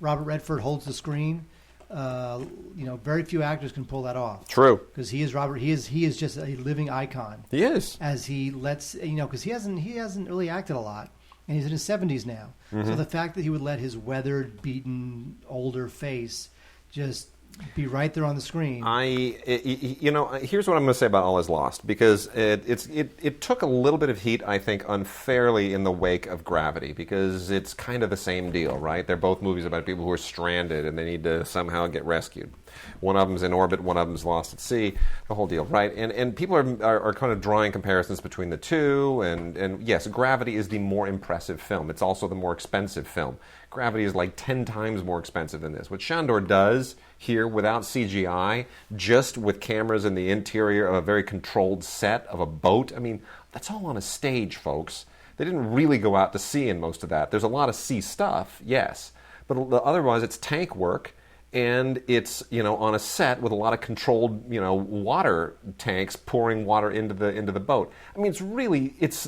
Robert Redford holds the screen. Very few actors can pull that off. True, because he is Robert. He is just a living icon. He is, as he lets because he hasn't really acted a lot, and he's in his 70s now. Mm-hmm. So the fact that he would let his weathered, beaten, older face just be right there on the screen. Here's what I'm going to say about All Is Lost, because it took a little bit of heat, I think, unfairly in the wake of Gravity, because it's kind of the same deal, right? They're both movies about people who are stranded and they need to somehow get rescued. One of them's in orbit, one of them's lost at sea, the whole deal, right? And people are kind of drawing comparisons between the two, and yes, Gravity is the more impressive film. It's also the more expensive film. Gravity is like 10 times more expensive than this. What Chandor does here without CGI, just with cameras in the interior of a very controlled set of a boat, I mean, that's all on a stage, folks. They didn't really go out to sea in most of that. There's a lot of sea stuff, yes, but otherwise it's tank work, and it's on a set with a lot of controlled water tanks pouring water into the boat. I mean, it's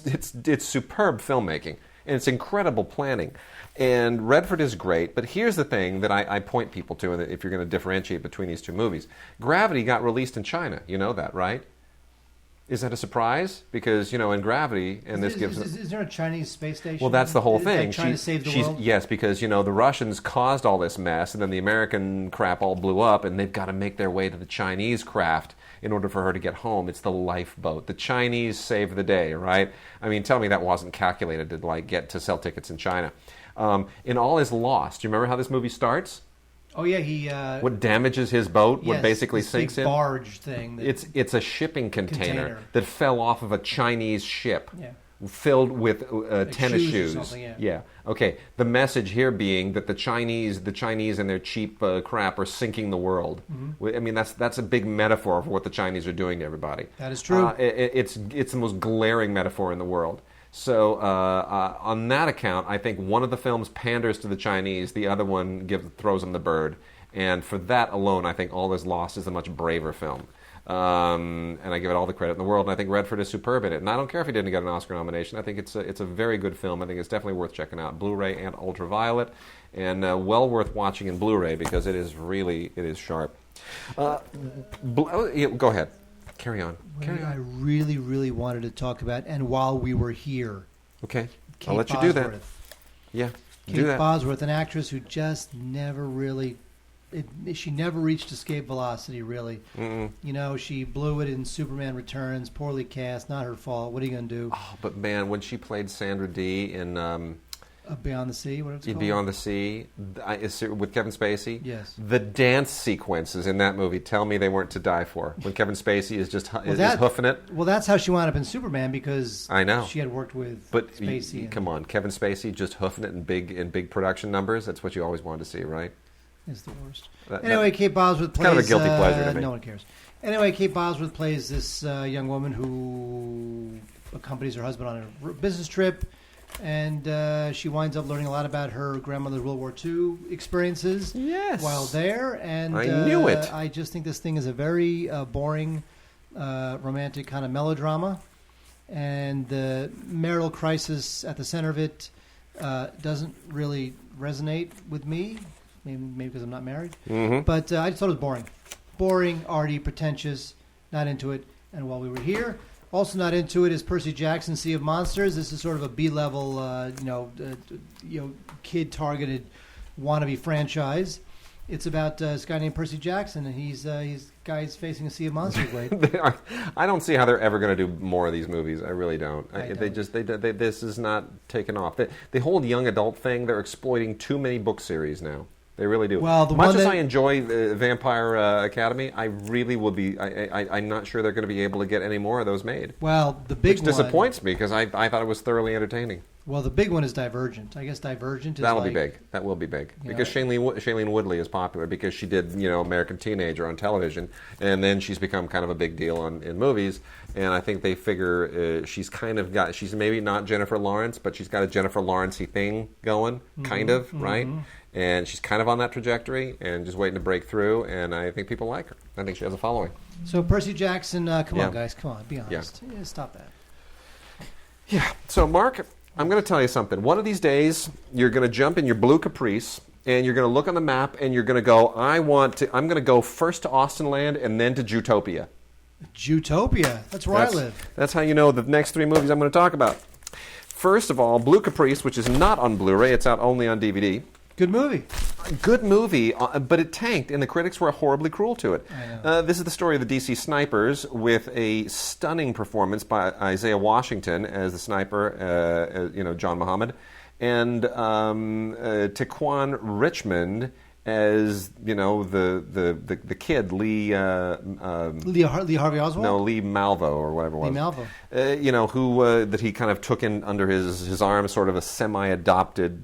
superb filmmaking, and it's incredible planning. And Redford is great, but here's the thing that I point people to, and if you're going to differentiate between these two movies. Gravity got released in China. You know that, right? Is that a surprise? Because, in Gravity, and this gives... Is there a Chinese space station? Well, that's the whole thing. Like trying to save the world? Yes, because, the Russians caused all this mess, and then the American crap all blew up, and they've got to make their way to the Chinese craft in order for her to get home. It's the lifeboat. The Chinese save the day, right? I mean, tell me that wasn't calculated to, get to sell tickets in China. In All Is Lost, do you remember how this movie starts? Oh yeah, he. What damages his boat? Yes, what basically this sinks big him? Barge thing. It's a shipping container that fell off of a Chinese ship, filled with tennis shoes. Or something, yeah. Okay. The message here being that the Chinese and their cheap crap are sinking the world. Mm-hmm. I mean, that's a big metaphor for what the Chinese are doing to everybody. That is true. It's the most glaring metaphor in the world. So on that account, I think one of the films panders to the Chinese, the other one throws them the bird. And for that alone, I think All Is Lost is a much braver film. And I give it all the credit in the world. And I think Redford is superb in it. And I don't care if he didn't get an Oscar nomination. I think it's a very good film. I think it's definitely worth checking out. Blu-ray and Ultraviolet. And well worth watching in Blu-ray because it is sharp. Go ahead. Carry on. I really, really wanted to talk about, and while we were here. Okay. Kate I'll let you Bosworth. do that. Yeah. Kate Bosworth, an actress who just never really... she never reached escape velocity, really. Mm-mm. She blew it in Superman Returns, poorly cast, not her fault. What are you going to do? Oh, but man, when she played Sandra Dee in... Beyond the Sea, what it's called? Beyond the Sea, with Kevin Spacey. Yes. The dance sequences in that movie tell me they weren't to die for. When Kevin Spacey is just hoofing it. Well, that's how she wound up in Superman because I know she had worked with Spacey. Come on, Kevin Spacey just hoofing it in big production numbers. That's what you always wanted to see, right? It's the worst. Anyway, Kate Bosworth plays... kind of a guilty pleasure to me. No one cares. Anyway, Kate Bosworth plays this young woman who accompanies her husband on a business trip. And she winds up learning a lot about her grandmother's World War II experiences while there. And I knew it. I just think this thing is a very boring, romantic kind of melodrama. And the marital crisis at the center of it doesn't really resonate with me. Maybe because I'm not married. Mm-hmm. But I just thought it was boring. Boring, arty, pretentious, not into it. And while we were here... Also not into it is Percy Jackson's Sea of Monsters. This is sort of a B-level, kid-targeted wannabe franchise. It's about this guy named Percy Jackson, and he's guy's facing a sea of monsters. I don't see how they're ever going to do more of these movies. I really don't. I don't. This is not taken off. The whole young adult thing, they're exploiting too many book series now. They really do. Well, much as I enjoy Vampire Academy, I really will be. I'm not sure they're going to be able to get any more of those made. Well, the big which disappoints me because I thought it was thoroughly entertaining. Well, the big one is Divergent. I guess Divergent is that'll be big. That will be big because Shailene Woodley is popular because she did American Teenager on television, and then she's become kind of a big deal in movies. And I think they figure she's maybe not Jennifer Lawrence, but she's got a Jennifer Lawrence-y thing going, kind of, right? And she's kind of on that trajectory and just waiting to break through. And I think people like her. I think she has a following. So Percy Jackson, come on, guys, come on, be honest. Yeah, stop that. Yeah. So Mark, I'm going to tell you something. One of these days, you're going to jump in your blue Caprice, and you're going to look on the map, and you're going to go, I'm going to go first to Austenland and then to Jutopia. Jutopia. That's where I live. That's how you know the next three movies I'm going to talk about. First of all, Blue Caprice, which is not on Blu-ray. It's out only on DVD. Good movie. Good movie, but it tanked, and the critics were horribly cruel to it. I know. This is the story of the DC Snipers with a stunning performance by Isaiah Washington as the sniper, John Muhammad, and Taquan Richmond as the kid Lee Harvey Oswald. No, Lee Malvo or whatever it was. Lee Malvo. Who that he kind of took in under his arm, sort of a semi-adopted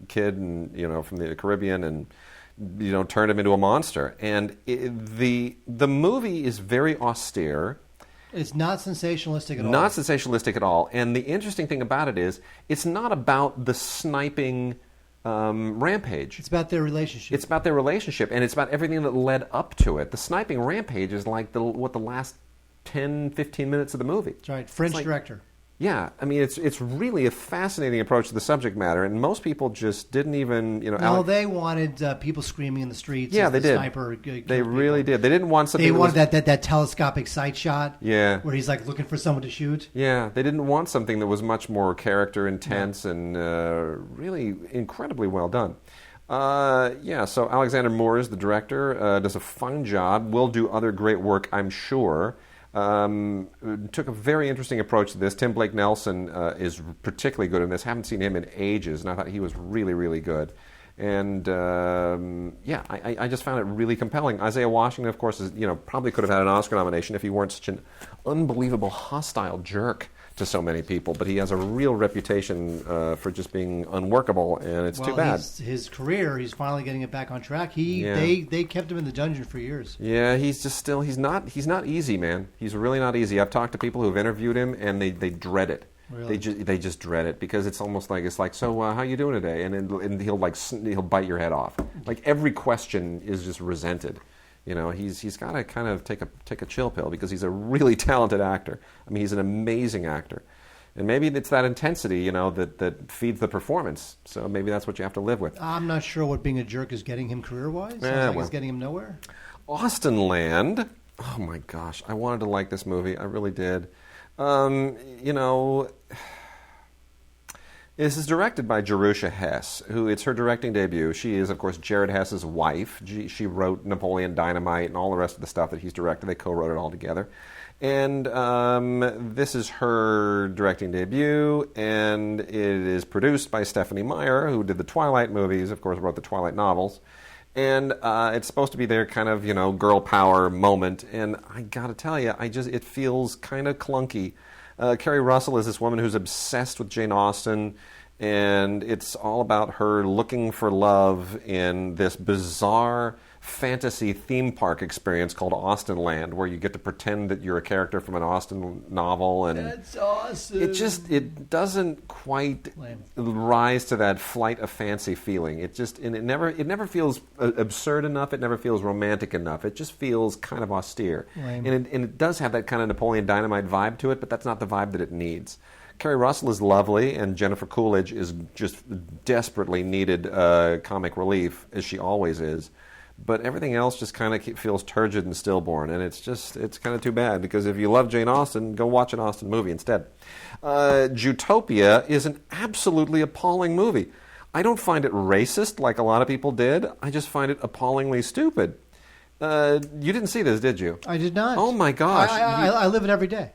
kid, and from the Caribbean, and turned him into a monster. And the movie is very austere. It's not sensationalistic at all. Not sensationalistic at all. And the interesting thing about it is, it's not about the sniping rampage. It's about their relationship. It's about their relationship, and it's about everything that led up to it. The sniping rampage is like the last 10, 15 minutes of the movie. That's right. French director. Yeah, I mean, it's really a fascinating approach to the subject matter, and most people just didn't even, No, they wanted people screaming in the streets. Yeah, as they the did. Sniper They really did. They didn't want something. They that wanted was, that telescopic sight shot. Yeah. Where he's like looking for someone to shoot. Yeah, they didn't want something that was much more character intense and really incredibly well done. So Alexander Moore is the director, does a fine job, will do other great work, I'm sure. Took a very interesting approach to this. Tim Blake Nelson is particularly good in this. Haven't seen him in ages, and I thought he was really, really good. And I just found it really compelling. Isaiah Washington, of course, is probably could have had an Oscar nomination if he weren't such an unbelievable hostile jerk to so many people. But he has a real reputation for just being unworkable, and it's too bad. His career, he's finally getting it back on track. They kept him in the dungeon for years. Yeah, he's just still he's not easy, man. He's really not easy. I've talked to people who've interviewed him, and they dread it. Really? They just dread it because it's almost like so how you doing today? And he'll bite your head off. Like every question is just resented. He's got to kind of take a chill pill because he's a really talented actor. I mean, he's an amazing actor, and maybe it's that intensity that feeds the performance. So maybe that's what you have to live with. I'm not sure what being a jerk is getting him career-wise. It's getting him nowhere. Austenland. Oh my gosh, I wanted to like this movie. I really did. This is directed by Jerusha Hess, who it's her directing debut. She is, of course, Jared Hess's wife. She wrote Napoleon Dynamite and all the rest of the stuff that he's directed. They co-wrote it all together. And this is her directing debut, and it is produced by Stephanie Meyer, who did the Twilight movies, of course, wrote the Twilight novels. And it's supposed to be their kind of, girl power moment. And I got to tell you, it feels kind of clunky. Kerry Russell is this woman who's obsessed with Jane Austen, and it's all about her looking for love in this bizarre fantasy theme park experience called Austenland, where you get to pretend that you're a character from an Austen novel, and that's awesome. It doesn't quite rise to that flight of fancy feeling. It never feels absurd enough. It never feels romantic enough. It just feels kind of austere, and it does have that kind of Napoleon Dynamite vibe to it, but that's not the vibe that it needs. Kerry Russell is lovely, and Jennifer Coolidge is just desperately needed comic relief, as she always is. But everything else just kind of feels turgid and stillborn, and it's kind of too bad, because if you love Jane Austen, go watch an Austen movie instead. Zootopia is an absolutely appalling movie. I don't find it racist like a lot of people did. I just find it appallingly stupid. You didn't see this, did you? I did not. Oh my gosh. I live it every day.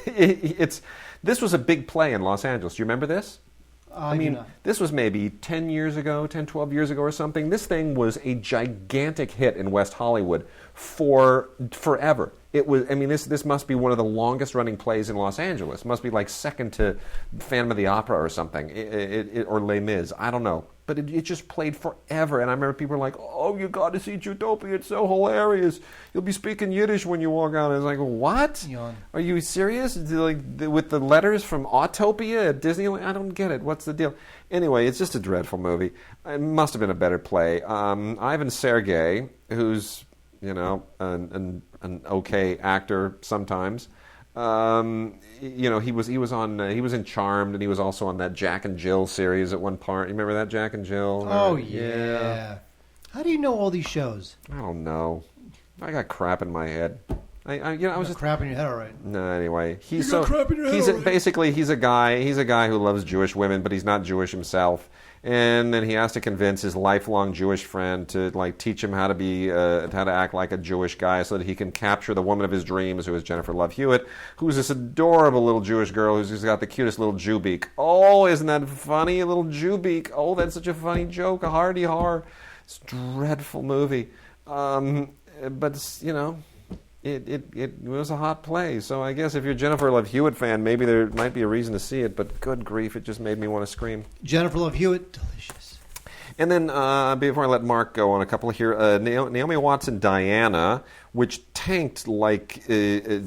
This was a big play in Los Angeles. Do you remember this? I mean, this was maybe 10, 12 years ago or something. This thing was a gigantic hit in West Hollywood for forever. It was. I mean, this must be one of the longest running plays in Los Angeles. It must be like second to Phantom of the Opera or something, or Les Mis. I don't know. But it just played forever. And I remember people were like, "Oh, you got to see Zootopia. It's so hilarious. You'll be speaking Yiddish when you walk out." And I was like, "What? Yawn. Are you serious? Like with the letters from Autopia at Disneyland? I don't get it. What's the deal?" Anyway, it's just a dreadful movie. It must have been a better play. Ivan Sergei, who's an okay actor sometimes. He was in Charmed, and he was also on that Jack and Jill series at one part. You remember that, Jack and Jill? Oh yeah. How do you know all these shows? I don't know. I got crap in my head. I was just crap in your head, all right. No, anyway, he's a guy who loves Jewish women, but he's not Jewish himself. And then he has to convince his lifelong Jewish friend to teach him how to act like a Jewish guy, so that he can capture the woman of his dreams, who is Jennifer Love Hewitt, who's this adorable little Jewish girl who's got the cutest little Jew beak. Oh, isn't that funny? A little Jew beak. Oh, that's such a funny joke. A hardy har. It's a dreadful movie. But it was a hot play. So I guess if you're a Jennifer Love Hewitt fan, maybe there might be a reason to see it. But good grief, it just made me want to scream. Jennifer Love Hewitt, delicious. And then before I let Mark go on a couple here, Naomi Watts and Diana which tanked like a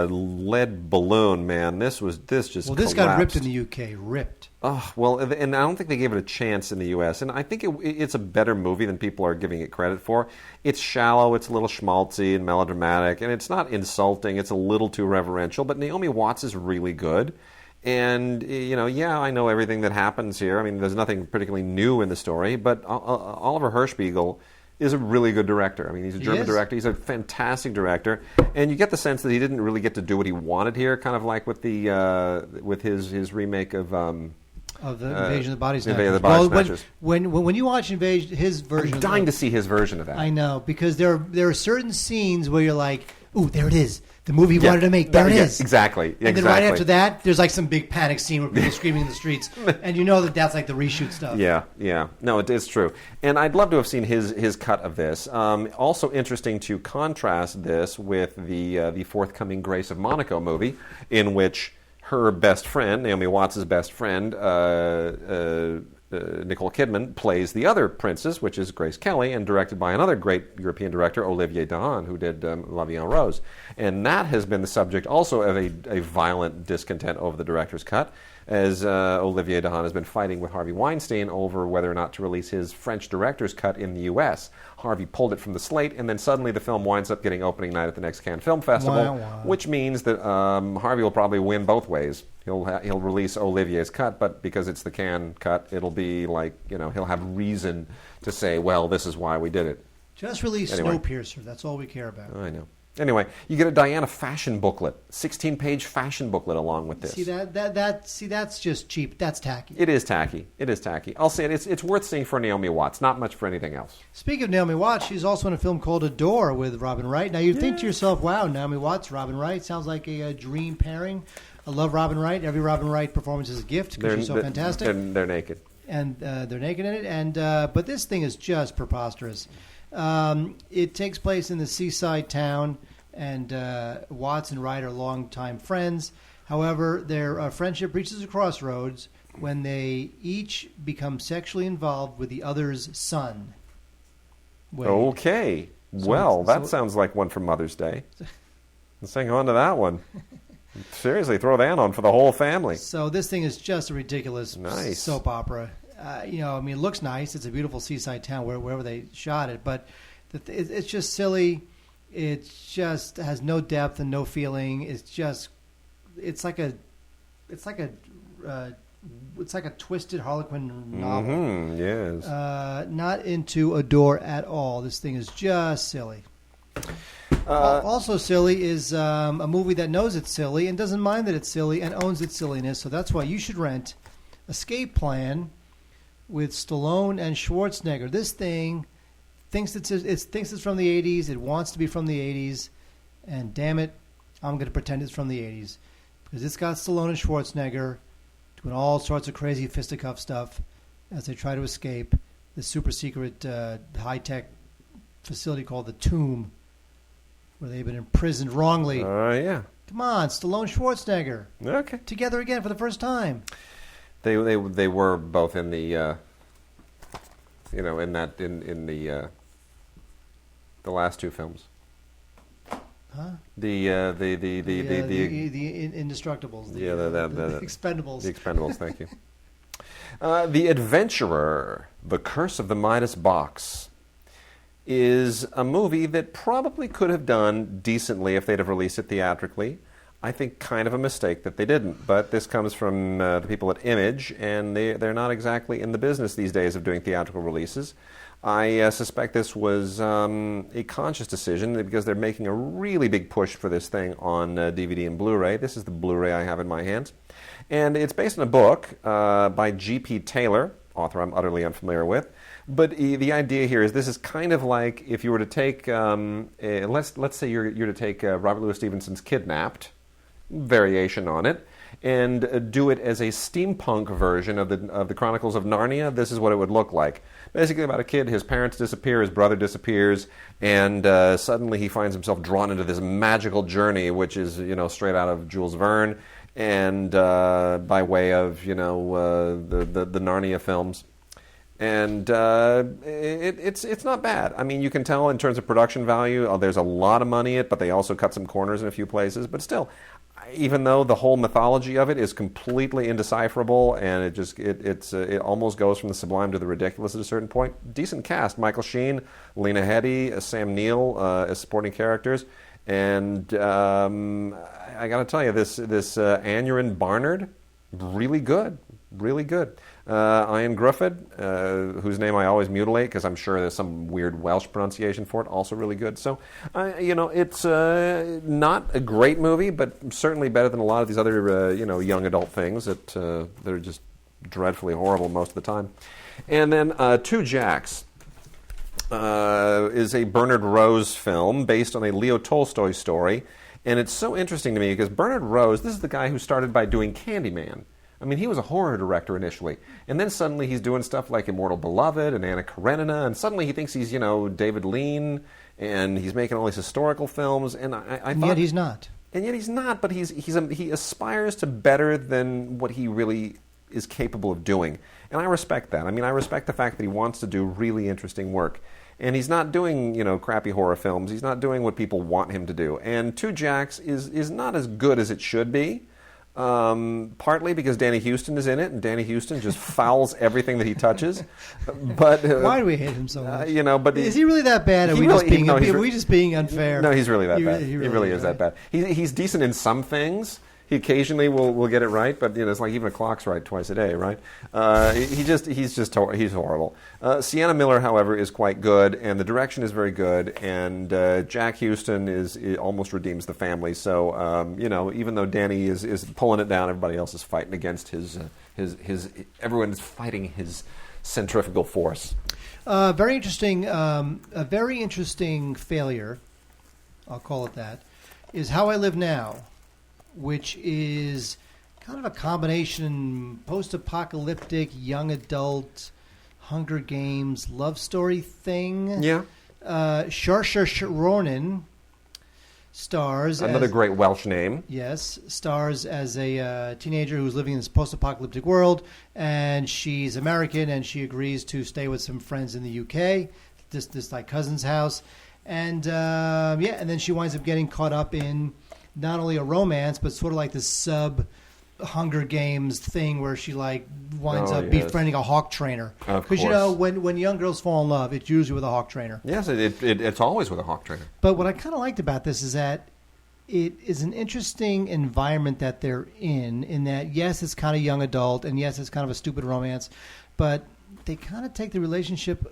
lead balloon. Man, this just well, this collapsed. got ripped in the UK. Ripped. Oh, well, and I don't think they gave it a chance in the U.S. And I think it's a better movie than people are giving it credit for. It's shallow, it's a little schmaltzy and melodramatic, and it's not insulting. It's a little too reverential, but Naomi Watts is really good. And, I know everything that happens here. I mean, there's nothing particularly new in the story, but Oliver Hirschbiegel is a really good director. I mean, he's a German director. He's a fantastic director, and you get the sense that he didn't really get to do what he wanted here, kind of like with his remake of the Invasion of the Body Snatchers. Invasion of the Body Snatchers. When you watch his version, I'm dying to see his version of that. I know, because there are certain scenes where you're like, "Ooh, there it is." The movie he wanted to make, there it is. Exactly. And then right after that, there's like some big panic scene where people are screaming in the streets, and you know that's like the reshoot stuff. Yeah. No, it is true. And I'd love to have seen his cut of this. Also interesting to contrast this with the forthcoming Grace of Monaco movie, in which her best friend, Naomi Watts' best friend, Nicole Kidman, plays the other princess, which is Grace Kelly, and directed by another great European director, Olivier Dahan, who did La Vie en Rose. And that has been the subject also of a violent discontent over the director's cut, as Olivier Dahan has been fighting with Harvey Weinstein over whether or not to release his French director's cut in the U.S. Harvey pulled it from the slate, and then suddenly the film winds up getting opening night at the next Cannes Film Festival, which means that Harvey will probably win both ways. He'll release Olivier's cut, but because it's the Cannes cut, it'll be like, he'll have reason to say, well, this is why we did it. Just release Snowpiercer. That's all we care about. I know. Anyway, you get a Diana fashion booklet, 16-page fashion booklet along with this. See that's just cheap. That's tacky. It is tacky. I'll say it. It's worth seeing for Naomi Watts. Not much for anything else. Speaking of Naomi Watts, she's also in a film called Adore with Robin Wright. Now you'd think to yourself, wow, Naomi Watts, Robin Wright, sounds like a dream pairing. I love Robin Wright. Every Robin Wright performance is a gift because she's so fantastic. They're naked. And they're naked in it. But this thing is just preposterous. It takes place in the seaside town, and Watts and Wright are longtime friends. However, their friendship reaches a crossroads when they each become sexually involved with the other's son. Wade. Okay. That sounds like one for Mother's Day. Let's hang on to that one. Seriously, throw that on for the whole family. So this thing is just a ridiculous soap opera. It looks nice. It's a beautiful seaside town wherever they shot it, but it's just silly. It just has no depth and no feeling. It's like a twisted Harlequin novel. Mm-hmm, yes. Not into Adore at all. This thing is just silly. Also silly is a movie that knows it's silly and doesn't mind that it's silly and owns its silliness. So that's why you should rent Escape Plan with Stallone and Schwarzenegger. This thing thinks it's from the 80s. It wants to be from the 80s. And damn it, I'm going to pretend it's from the 80s. Because it's got Stallone and Schwarzenegger doing all sorts of crazy fisticuff stuff as they try to escape the super secret high-tech facility called the Tomb, where they've been imprisoned wrongly. Yeah. Come on, Stallone, Schwarzenegger. Okay. Together again for the first time. They were both in the in the last two films. Huh? The Indestructibles. The Expendables. The Expendables. Thank you. The Adventurer: The Curse of the Midas Box is a movie that probably could have done decently if they'd have released it theatrically. I think kind of a mistake that they didn't. But this comes from the people at Image, and they're not exactly in the business these days of doing theatrical releases. I suspect this was a conscious decision because they're making a really big push for this thing on DVD and Blu-ray. This is the Blu-ray I have in my hands. And it's based on a book by G.P. Taylor, author I'm utterly unfamiliar with. But the idea here is this is kind of like if you were to take, let's say you're to take Robert Louis Stevenson's Kidnapped, variation on it, and do it as a steampunk version of the Chronicles of Narnia. This is what it would look like. Basically about a kid, his parents disappear, his brother disappears, and suddenly he finds himself drawn into this magical journey, which is, straight out of Jules Verne, and by way of, the Narnia films. And it's not bad. I mean, you can tell in terms of production value, there's a lot of money in it, but they also cut some corners in a few places. But still, even though the whole mythology of it is completely indecipherable, and it almost goes from the sublime to the ridiculous at a certain point. Decent cast: Michael Sheen, Lena Headey, Sam Neill as supporting characters, and I got to tell you, this Aneurin Barnard, really good, really good. Ian Grufford, whose name I always mutilate because I'm sure there's some weird Welsh pronunciation for it, also really good. So, it's not a great movie, but certainly better than a lot of these other, young adult things that are just dreadfully horrible most of the time. And then Two Jacks is a Bernard Rose film based on a Leo Tolstoy story. And it's so interesting to me because Bernard Rose, this is the guy who started by doing Candyman. I mean, he was a horror director initially, and then suddenly he's doing stuff like Immortal Beloved and Anna Karenina, and suddenly he thinks he's, David Lean, and he's making all these historical films, and and yet he's not. And yet he's not, but he aspires to better than what he really is capable of doing, and I respect that. I mean, I respect the fact that he wants to do really interesting work, and he's not doing, crappy horror films. He's not doing what people want him to do, and Two Jacks is not as good as it should be. Partly because Danny Huston is in it, and Danny Huston just fouls everything that he touches. But why do we hate him so much? But is he really that bad? Are we just being unfair? No, he's really that bad. He really is that bad. He's decent in some things. He occasionally will get it right, but it's like even a clock's right twice a day, right? He's horrible. Sienna Miller, however, is quite good, and the direction is very good, and Jack Huston almost redeems the family. So even though Danny is pulling it down, everybody else is fighting against his everyone is fighting his centrifugal force. Very interesting. A very interesting failure, I'll call it that, is How I Live Now, which is kind of a combination post-apocalyptic, young adult, Hunger Games love story thing. Yeah. Saoirse Ronan stars another great Welsh name. Yes, stars as a teenager who's living in this post-apocalyptic world, and she's American, and she agrees to stay with some friends in the UK, this like cousin's house, and and then she winds up getting caught up in not only a romance, but sort of like this sub-Hunger Games thing where she winds up befriending a hawk trainer. Because when young girls fall in love, it's usually with a hawk trainer. Yes, it's always with a hawk trainer. But what I kind of liked about this is that it is an interesting environment that they're in that, yes, it's kind of young adult, and yes, it's kind of a stupid romance, but they kind of take the relationship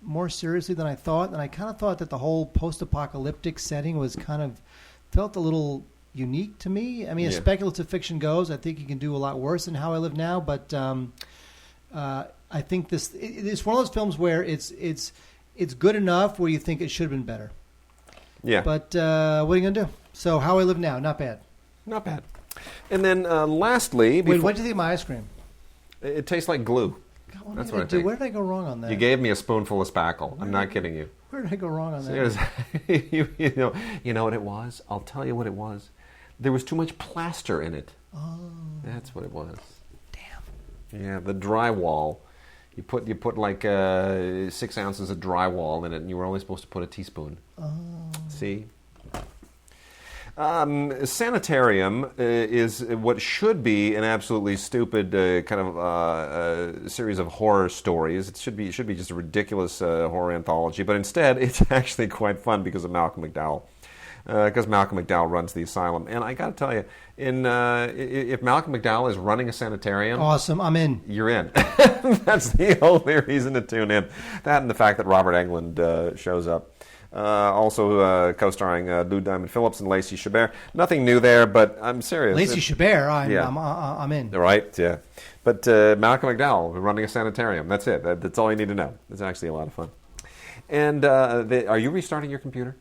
more seriously than I thought, and I kind of thought that the whole post-apocalyptic setting was felt a little unique to me. I mean, as speculative fiction goes, I think you can do a lot worse than How I Live Now, but I think it's one of those films where it's good enough where you think it should have been better. Yeah. But what are you going to do? So How I Live Now, not bad. Not bad. And then lastly... Wait, what do you think of my ice cream? It tastes like glue. God, That's what I think. Where did I go wrong on that? You gave me a spoonful of spackle. I'm not kidding you. Where did I go wrong on that? You know what it was? I'll tell you what it was. There was too much plaster in it. Oh. That's what it was. Damn. Yeah, the drywall. You put like 6 ounces of drywall in it, and you were only supposed to put a teaspoon. Oh. See? Sanitarium is what should be an absolutely stupid kind of series of horror stories. It should be just a ridiculous horror anthology, but instead it's actually quite fun because of Malcolm McDowell. Because Malcolm McDowell runs the asylum, and I got to tell you, if Malcolm McDowell is running a sanitarium, awesome, I'm in. You're in. That's the only reason to tune in. That and the fact that Robert Englund shows up. Also co-starring Lou Diamond Phillips and Lacey Chabert. Nothing new there, but I'm serious. Lacey Chabert, I'm in. Right, yeah. But Malcolm McDowell running a sanitarium. That's it. That's all you need to know. It's actually a lot of fun. And are you restarting your computer?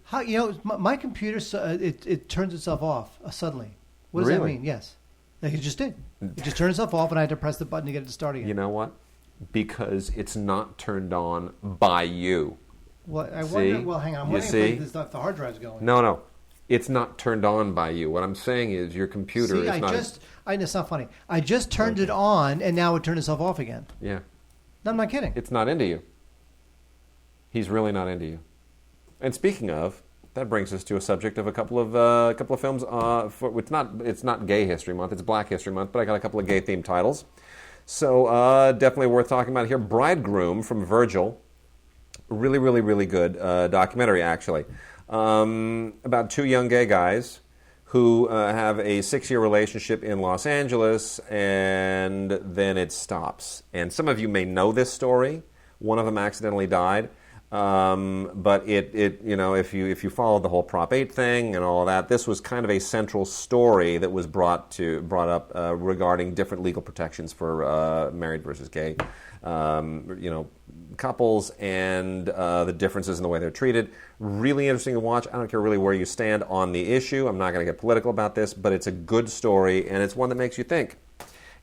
My computer, it turns itself off suddenly. What does that mean? Yes. Like it just did. It just turned itself off, and I had to press the button to get it to start again. You know what? Because it's not turned on by you. Well, I wonder. Well, hang on. I'm wondering if the hard drive's going. No. It's not turned on by you. What I'm saying is your computer is not... it's not funny. I just turned it on, and now it turned itself off again. Yeah. No, I'm not kidding. It's not into you. He's really not into you. And speaking of, that brings us to a subject of a couple of films. It's not Gay History Month. It's Black History Month. But I got a couple of gay-themed titles, so definitely worth talking about here. Bridegroom from Virgil, really, really, really good documentary actually, about two young gay guys who have a 6-year relationship in Los Angeles, and then it stops. And some of you may know this story. One of them accidentally died. But if you followed the whole Prop 8 thing and all of that, this was kind of a central story that was brought up regarding different legal protections for married versus gay, couples and the differences in the way they're treated. Really interesting to watch. I don't care really where you stand on the issue. I'm not going to get political about this, but it's a good story and it's one that makes you think.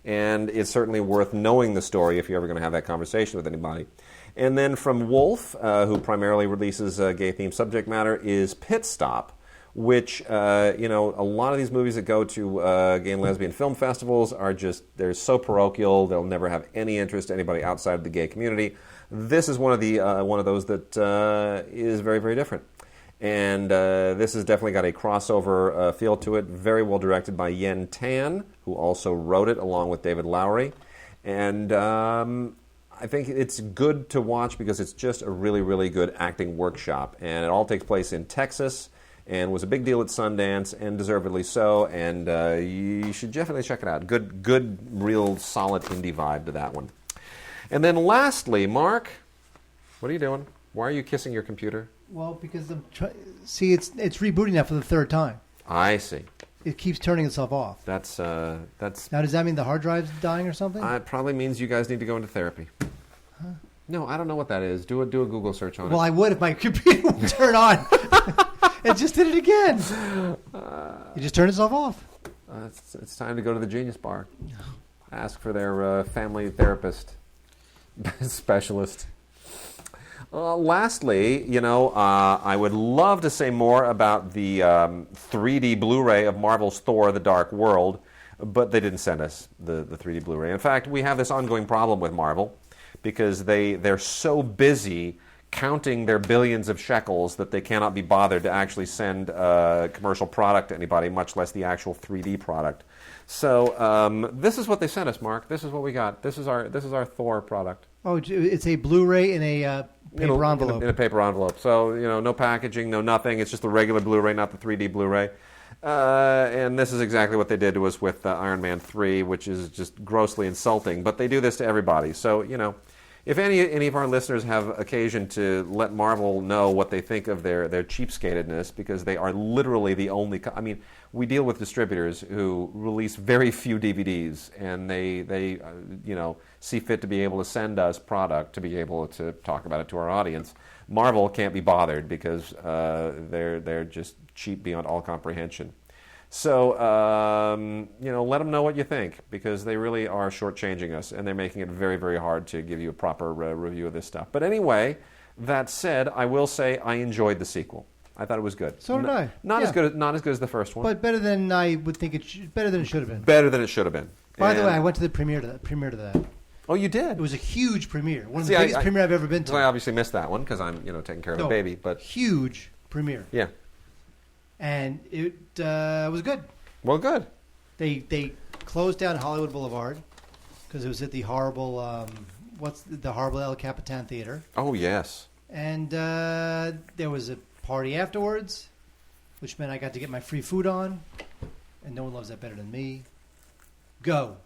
And it's certainly worth knowing the story if you're ever going to have that conversation with anybody. And then from Wolf, who primarily releases gay-themed subject matter, is Pit Stop, which, a lot of these movies that go to gay and lesbian film festivals they're so parochial, they'll never have any interest to anybody outside of the gay community. This is one of those that is very, very different. And this has definitely got a crossover feel to it, very well directed by Yen Tan, who also wrote it along with David Lowery. And I think it's good to watch because it's just a really, really good acting workshop. And it all takes place in Texas and was a big deal at Sundance, and deservedly so. And you should definitely check it out. Good, real solid indie vibe to that one. And then lastly, Mark, what are you doing? Why are you kissing your computer? Well, because it's rebooting now for the third time. I see. It keeps turning itself off. That's Now, does that mean the hard drive's dying or something? It probably means you guys need to go into therapy. Huh? No, I don't know what that is. Do a Google search on it. Well, I would if my computer would turn on. It just did it again. It just turned itself off. It's time to go to the Genius Bar. Ask for their family therapist specialist. Lastly, I would love to say more about the 3D Blu-ray of Marvel's Thor: The Dark World, but they didn't send us the 3D Blu-ray. In fact, we have this ongoing problem with Marvel because they're so busy counting their billions of shekels that they cannot be bothered to actually send a commercial product to anybody, much less the actual 3D product. So this is what they sent us, Mark. This is what we got. This is our Thor product. Oh, it's a Blu-ray in a paper envelope. In a paper envelope. So, no packaging, no nothing. It's just the regular Blu-ray, not the 3D Blu-ray. And this is exactly what they did to us with Iron Man 3, which is just grossly insulting. But they do this to everybody. So, if any of our listeners have occasion to let Marvel know what they think of their cheapskatedness, because they are literally the only... we deal with distributors who release very few DVDs, and they see fit to be able to send us product to be able to talk about it to our audience. Marvel can't be bothered because they're just cheap beyond all comprehension. So, let them know what you think, because they really are shortchanging us, and they're making it very, very hard to give you a proper review of this stuff. But anyway, that said, I will say I enjoyed the sequel. I thought it was good. So did I. Not as good as the first one, but better than I would think better than it should have been. Better than it should have been. By the way, I went to the premiere to that. Oh, you did? It was a huge premiere. One of the biggest premiere I've ever been to. I obviously missed that one because I'm taking care of a baby. But huge premiere. Yeah. And it was good. Well, good. They closed down Hollywood Boulevard because it was at the horrible the horrible El Capitan Theater. Oh yes. And there was a party afterwards, which meant I got to get my free food on, and no one loves that better than me. Go,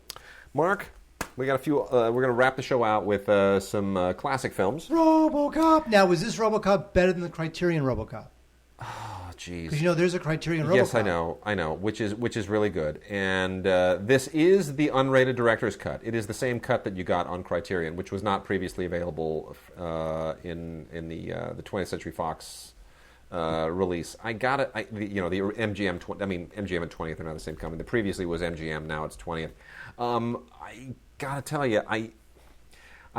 Mark. We got a few. We're going to wrap the show out with some classic films. Robocop. Now, was this Robocop better than the Criterion Robocop? Oh, jeez. Because there's a Criterion Robocop. Yes, I know, which is really good. And this is the unrated director's cut. It is the same cut that you got on Criterion, which was not previously available in the 20th Century Fox release. I got it. The MGM. MGM and 20th are not the same company. The previously was MGM. Now it's 20th. I gotta tell you, I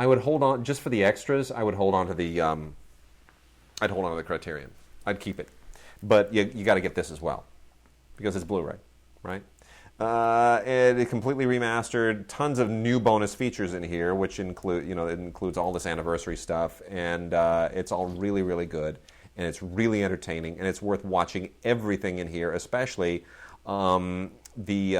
would hold on just for the extras. I would hold on to the. I'd hold on to the Criterion. I'd keep it, but you got to get this as well, because it's Blu-ray, right? And it completely remastered, tons of new bonus features in here, which include, it includes all this anniversary stuff, and it's all really, really good, and it's really entertaining, and it's worth watching everything in here, especially the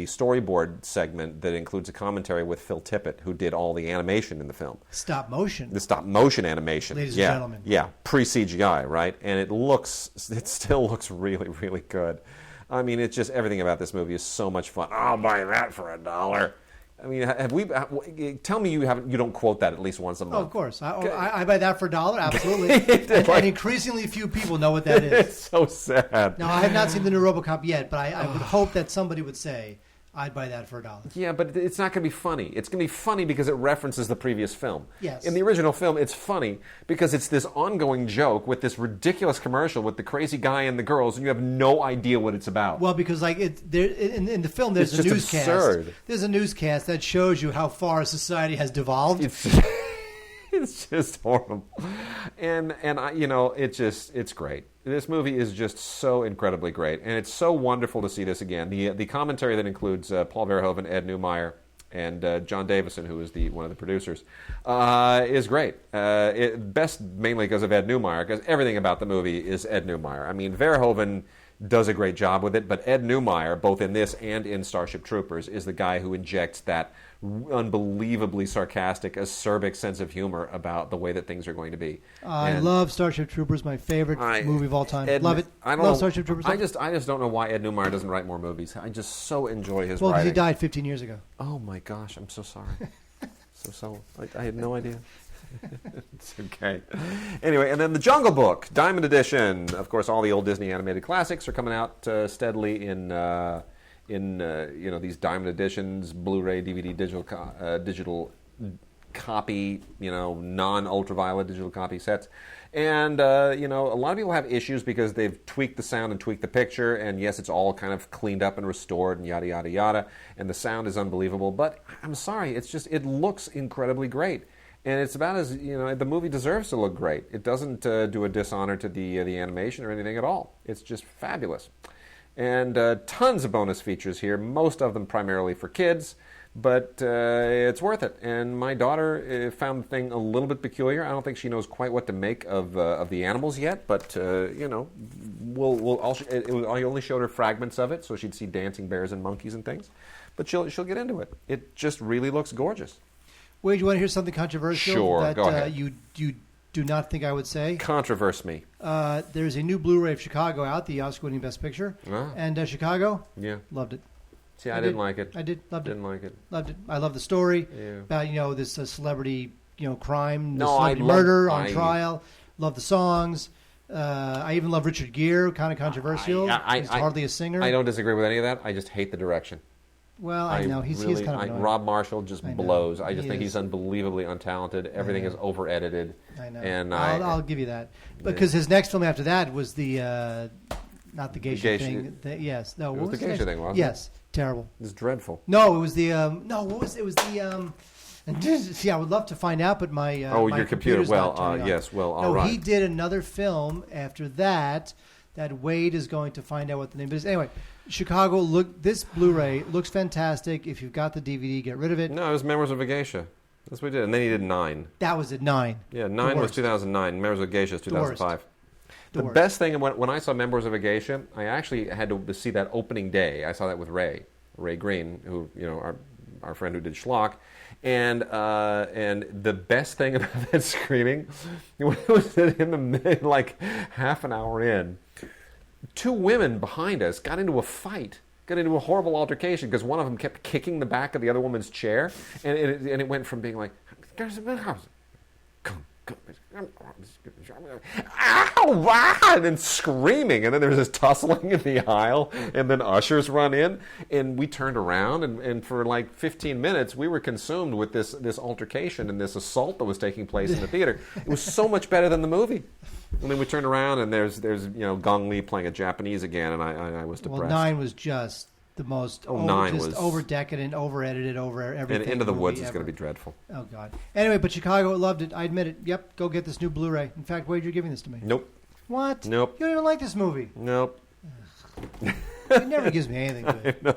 storyboard segment that includes a commentary with Phil Tippett, who did all the animation in the film. Stop motion. The stop motion animation. Ladies and gentlemen. Yeah, pre-CGI, right? And it still looks really, really good. I mean, it's just everything about this movie is so much fun. I'll buy that for $1. I mean, tell me you don't quote that at least once a month. Oh, of course. I buy that for $1, absolutely. and increasingly few people know what that is. It's so sad. Now, I have not seen the new Robocop yet, but I would hope that somebody would say, I'd buy that for $1. Yeah, but it's not going to be funny. It's going to be funny because it references the previous film. Yes. In the original film, it's funny because it's this ongoing joke with this ridiculous commercial with the crazy guy and the girls, and you have no idea what it's about. Well, because in the film, there's It's a just newscast. absurd. There's a newscast that shows you how far society has devolved. It's just horrible, and it's great. This movie is just so incredibly great, and it's so wonderful to see this again. The commentary that includes Paul Verhoeven, Ed Neumeyer, and John Davison, who is one of the producers, is great. Best mainly because of Ed Neumeyer, because everything about the movie is Ed Neumeyer. I mean, Verhoeven does a great job with it, but Ed Neumeyer, both in this and in Starship Troopers, is the guy who injects that unbelievably sarcastic, acerbic sense of humor about the way that things are going to be. I love Starship Troopers, my favorite movie of all time. Love it. Love Starship Troopers. I just don't know why Ed Neumeyer doesn't write more movies. I just so enjoy his writing. Well, writing. he died 15 years ago. Oh my gosh, I'm so sorry. I had no idea. It's okay. Anyway, and then the Jungle Book, Diamond Edition. Of course, all the old Disney animated classics are coming out steadily in these Diamond Editions, Blu-ray, DVD, digital copy, non-ultraviolet digital copy sets. And, a lot of people have issues because they've tweaked the sound and tweaked the picture, and yes, it's all kind of cleaned up and restored and yada, yada, yada, and the sound is unbelievable. But I'm sorry, it looks incredibly great. And it's about as, the movie deserves to look great. It doesn't do a dishonor to the animation or anything at all. It's just fabulous. And tons of bonus features here, most of them primarily for kids, but it's worth it. And my daughter found the thing a little bit peculiar. I don't think she knows quite what to make of the animals yet, but, I only showed her fragments of it, so she'd see dancing bears and monkeys and things. But she'll get into it. It just really looks gorgeous. Wade, you want to hear something controversial? Sure, go ahead. You do not think I would say? Controverse me. There's a new Blu-ray of Chicago out, the Oscar-winning Best Picture. Ah. And Chicago? Yeah. Loved it. See, I didn't like it. I did. Loved it. Didn't like it. Loved it. I love the story Yeah. about, this celebrity, crime, No, celebrity murder on trial. Love the songs. I even love Richard Gere, kind of controversial. He's hardly a singer. I don't disagree with any of that. I just hate the direction. Well, I know. He's kind of annoying. Rob Marshall just blows. I just He think is. He's unbelievably untalented. Everything is over-edited. I know. And I'll give you that. Because his next film after that was the, not the geisha thing. Yes. No, It what was the the geisha next? thing, wasn't it? Yes. Terrible. It was dreadful. No, it was the, what was it? It was the, see, I would love to find out, but my my your computer. computer's not Well, turning on. yes. Well, all No, right. he did another film after that Wade is going to find out what the name is. Anyway, Chicago, this Blu-ray looks fantastic. If you've got the DVD, get rid of it. No, it was Memories of a Geisha. That's what we did. And then he did 9. That was at 9. Yeah, 9 was worst. 2009. Memories of a Geisha is 2005. The The worst. best thing, when I saw Members of a Geisha, I actually had to see that opening day. I saw that with Ray Green, who, our friend who did Schlock. And the best thing about that screening was that like half an hour in, 2 women behind us got into a fight, got into a horrible altercation because one of them kept kicking the back of the other woman's chair, and it went from being like, ow, wow, and then screaming, and then there was this tussling in the aisle, and then ushers run in, and we turned around, and for like 15 minutes, we were consumed with this altercation and this assault that was taking place in the theater. It was so much better than the movie. And then we turned around, and there's Gong Li playing a Japanese again, and I was depressed. Well, 9 was just the most over decadent, over edited, over everything. And Into the Woods ever. is going to be dreadful. Oh God. Anyway, but Chicago loved it. I admit it. Yep, go get this new Blu-ray. In fact, Wade, you're giving this to me. Nope. What? Nope. You don't even like this movie. Nope. It never gives me anything good. No.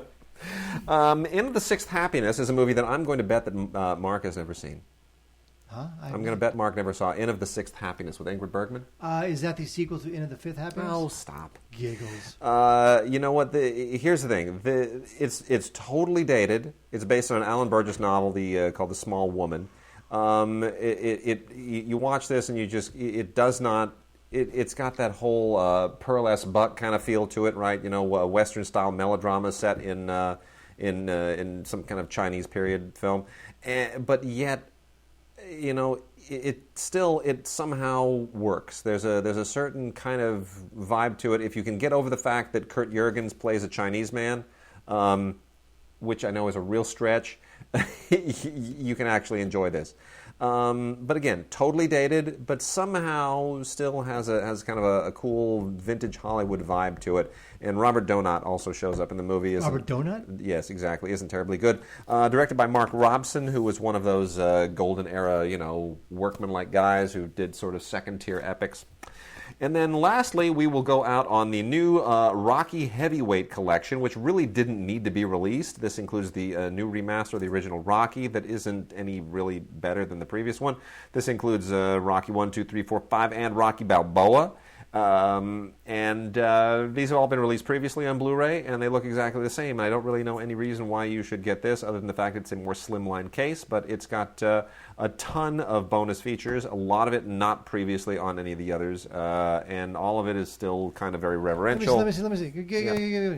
Into the Sixth Happiness is a movie that I'm going to bet that Mark has never seen. Huh? I'm going to bet Mark never saw Inn of the Sixth Happiness with Ingrid Bergman. Is that the sequel to Inn of the Fifth Happiness? Oh, stop. Giggles. You know what? Here's the thing. It's totally dated. It's based on an Alan Burgess novel called The Small Woman. You watch this and it does not. It's got that whole Pearl S. Buck kind of feel to it, right? You know, Western style melodrama set in some kind of Chinese period film, but yet, you know, it somehow works. There's a certain kind of vibe to it. If you can get over the fact that Kurt Jurgens plays a Chinese man, which I know is a real stretch, you can actually enjoy this. But again, totally dated, but somehow still has kind of a cool vintage Hollywood vibe to it. And Robert Donat also shows up in the movie. Robert Donat? Yes, exactly. Isn't terribly good. Directed by Mark Robson, who was one of those golden era, you know, workman-like guys who did sort of second-tier epics. And then lastly, we will go out on the new Rocky Heavyweight collection, which really didn't need to be released. This includes the new remaster of the original Rocky that isn't any really better than the previous one. This includes Rocky 1, 2, 3, 4, 5, and Rocky Balboa. These have all been released previously on Blu-ray, and they look exactly the same. I don't really know any reason why you should get this, other than the fact it's a more slimline case, but it's got a ton of bonus features, a lot of it not previously on any of the others, and all of it is still kind of very reverential. Let me see. Yeah.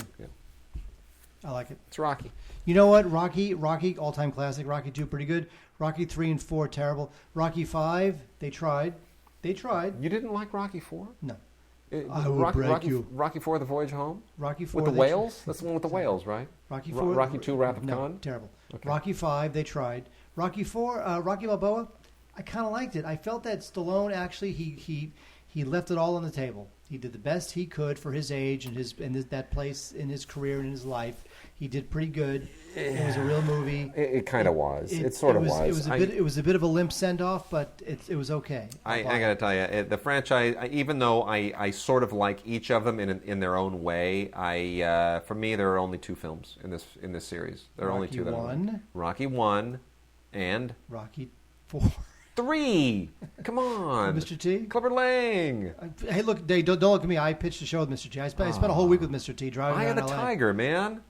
I like it. It's Rocky. You know what? Rocky, all-time classic. Rocky 2, pretty good. Rocky 3 and 4, terrible. Rocky 5, they tried. You didn't like Rocky 4? No. I would break you. Rocky 4, The Voyage Home? Rocky 4. With the whales? That's the one with the whales, right? Rocky 4. Rocky 2, Wrath of no, Khan? Terrible. Okay. Rocky 5, they tried. Rocky 4, Rocky Balboa, I kind of liked it. I felt that Stallone actually, he left it all on the table. He did the best he could for his age and that place in his career and in his life. He did pretty good. It was a real movie. It kind of was. It sort of was. It was a bit of a limp send-off, but it was okay. I got to tell you, the franchise, even though I sort of like each of them in their own way, for me there are only two films in this series. There are only two. Rocky 1 and Rocky 4. 3. Come on, Mr. T. Clubber Lang. Hey, look, Dave, don't look at me. I pitched a show with Mr. T. I spent a whole week with Mr. T driving Eye of around the LA. Tiger, man.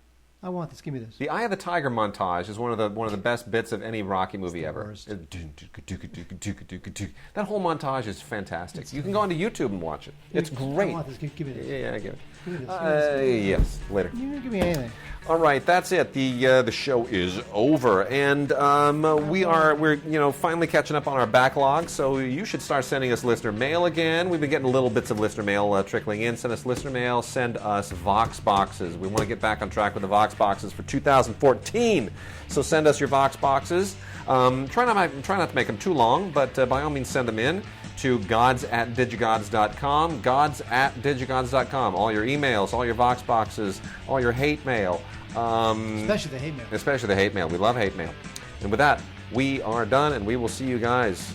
I want this. Give me this. The Eye of the Tiger montage is one of the best bits of any Rocky movie ever. That whole montage is fantastic. You can go onto YouTube and watch it. It's great. I want this. Give me this. Yeah, give it. Give me this. Yes, later. You didn't give me anything. All right, that's it. The show is over, and we're finally catching up on our backlog. So you should start sending us listener mail again. We've been getting little bits of listener mail trickling in. Send us listener mail. Send us Vox boxes. We want to get back on track with the Vox boxes for 2014. So send us your Vox boxes. Try not to make them too long, but by all means send them in to gods@digigods.com, gods@digigods.com. All your emails, all your Vox boxes, all your hate mail. Especially the hate mail. Especially the hate mail. We love hate mail. And with that, we are done, and we will see you guys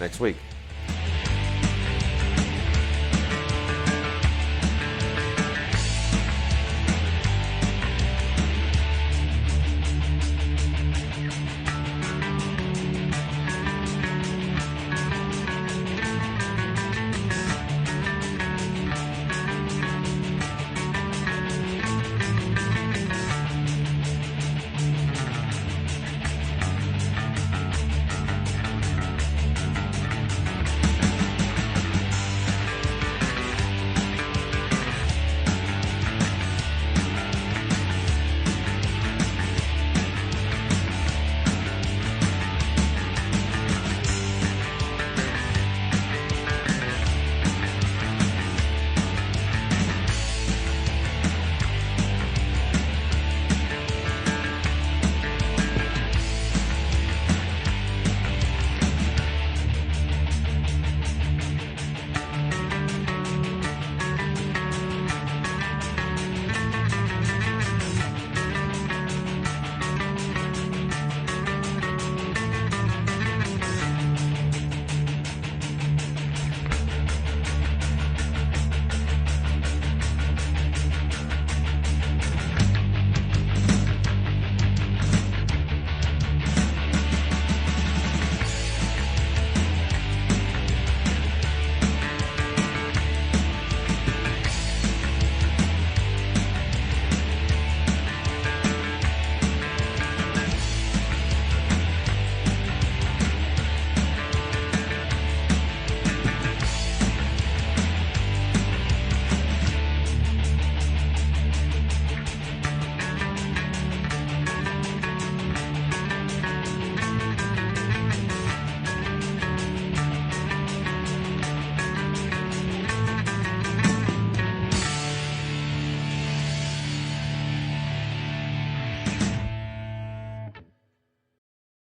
next week.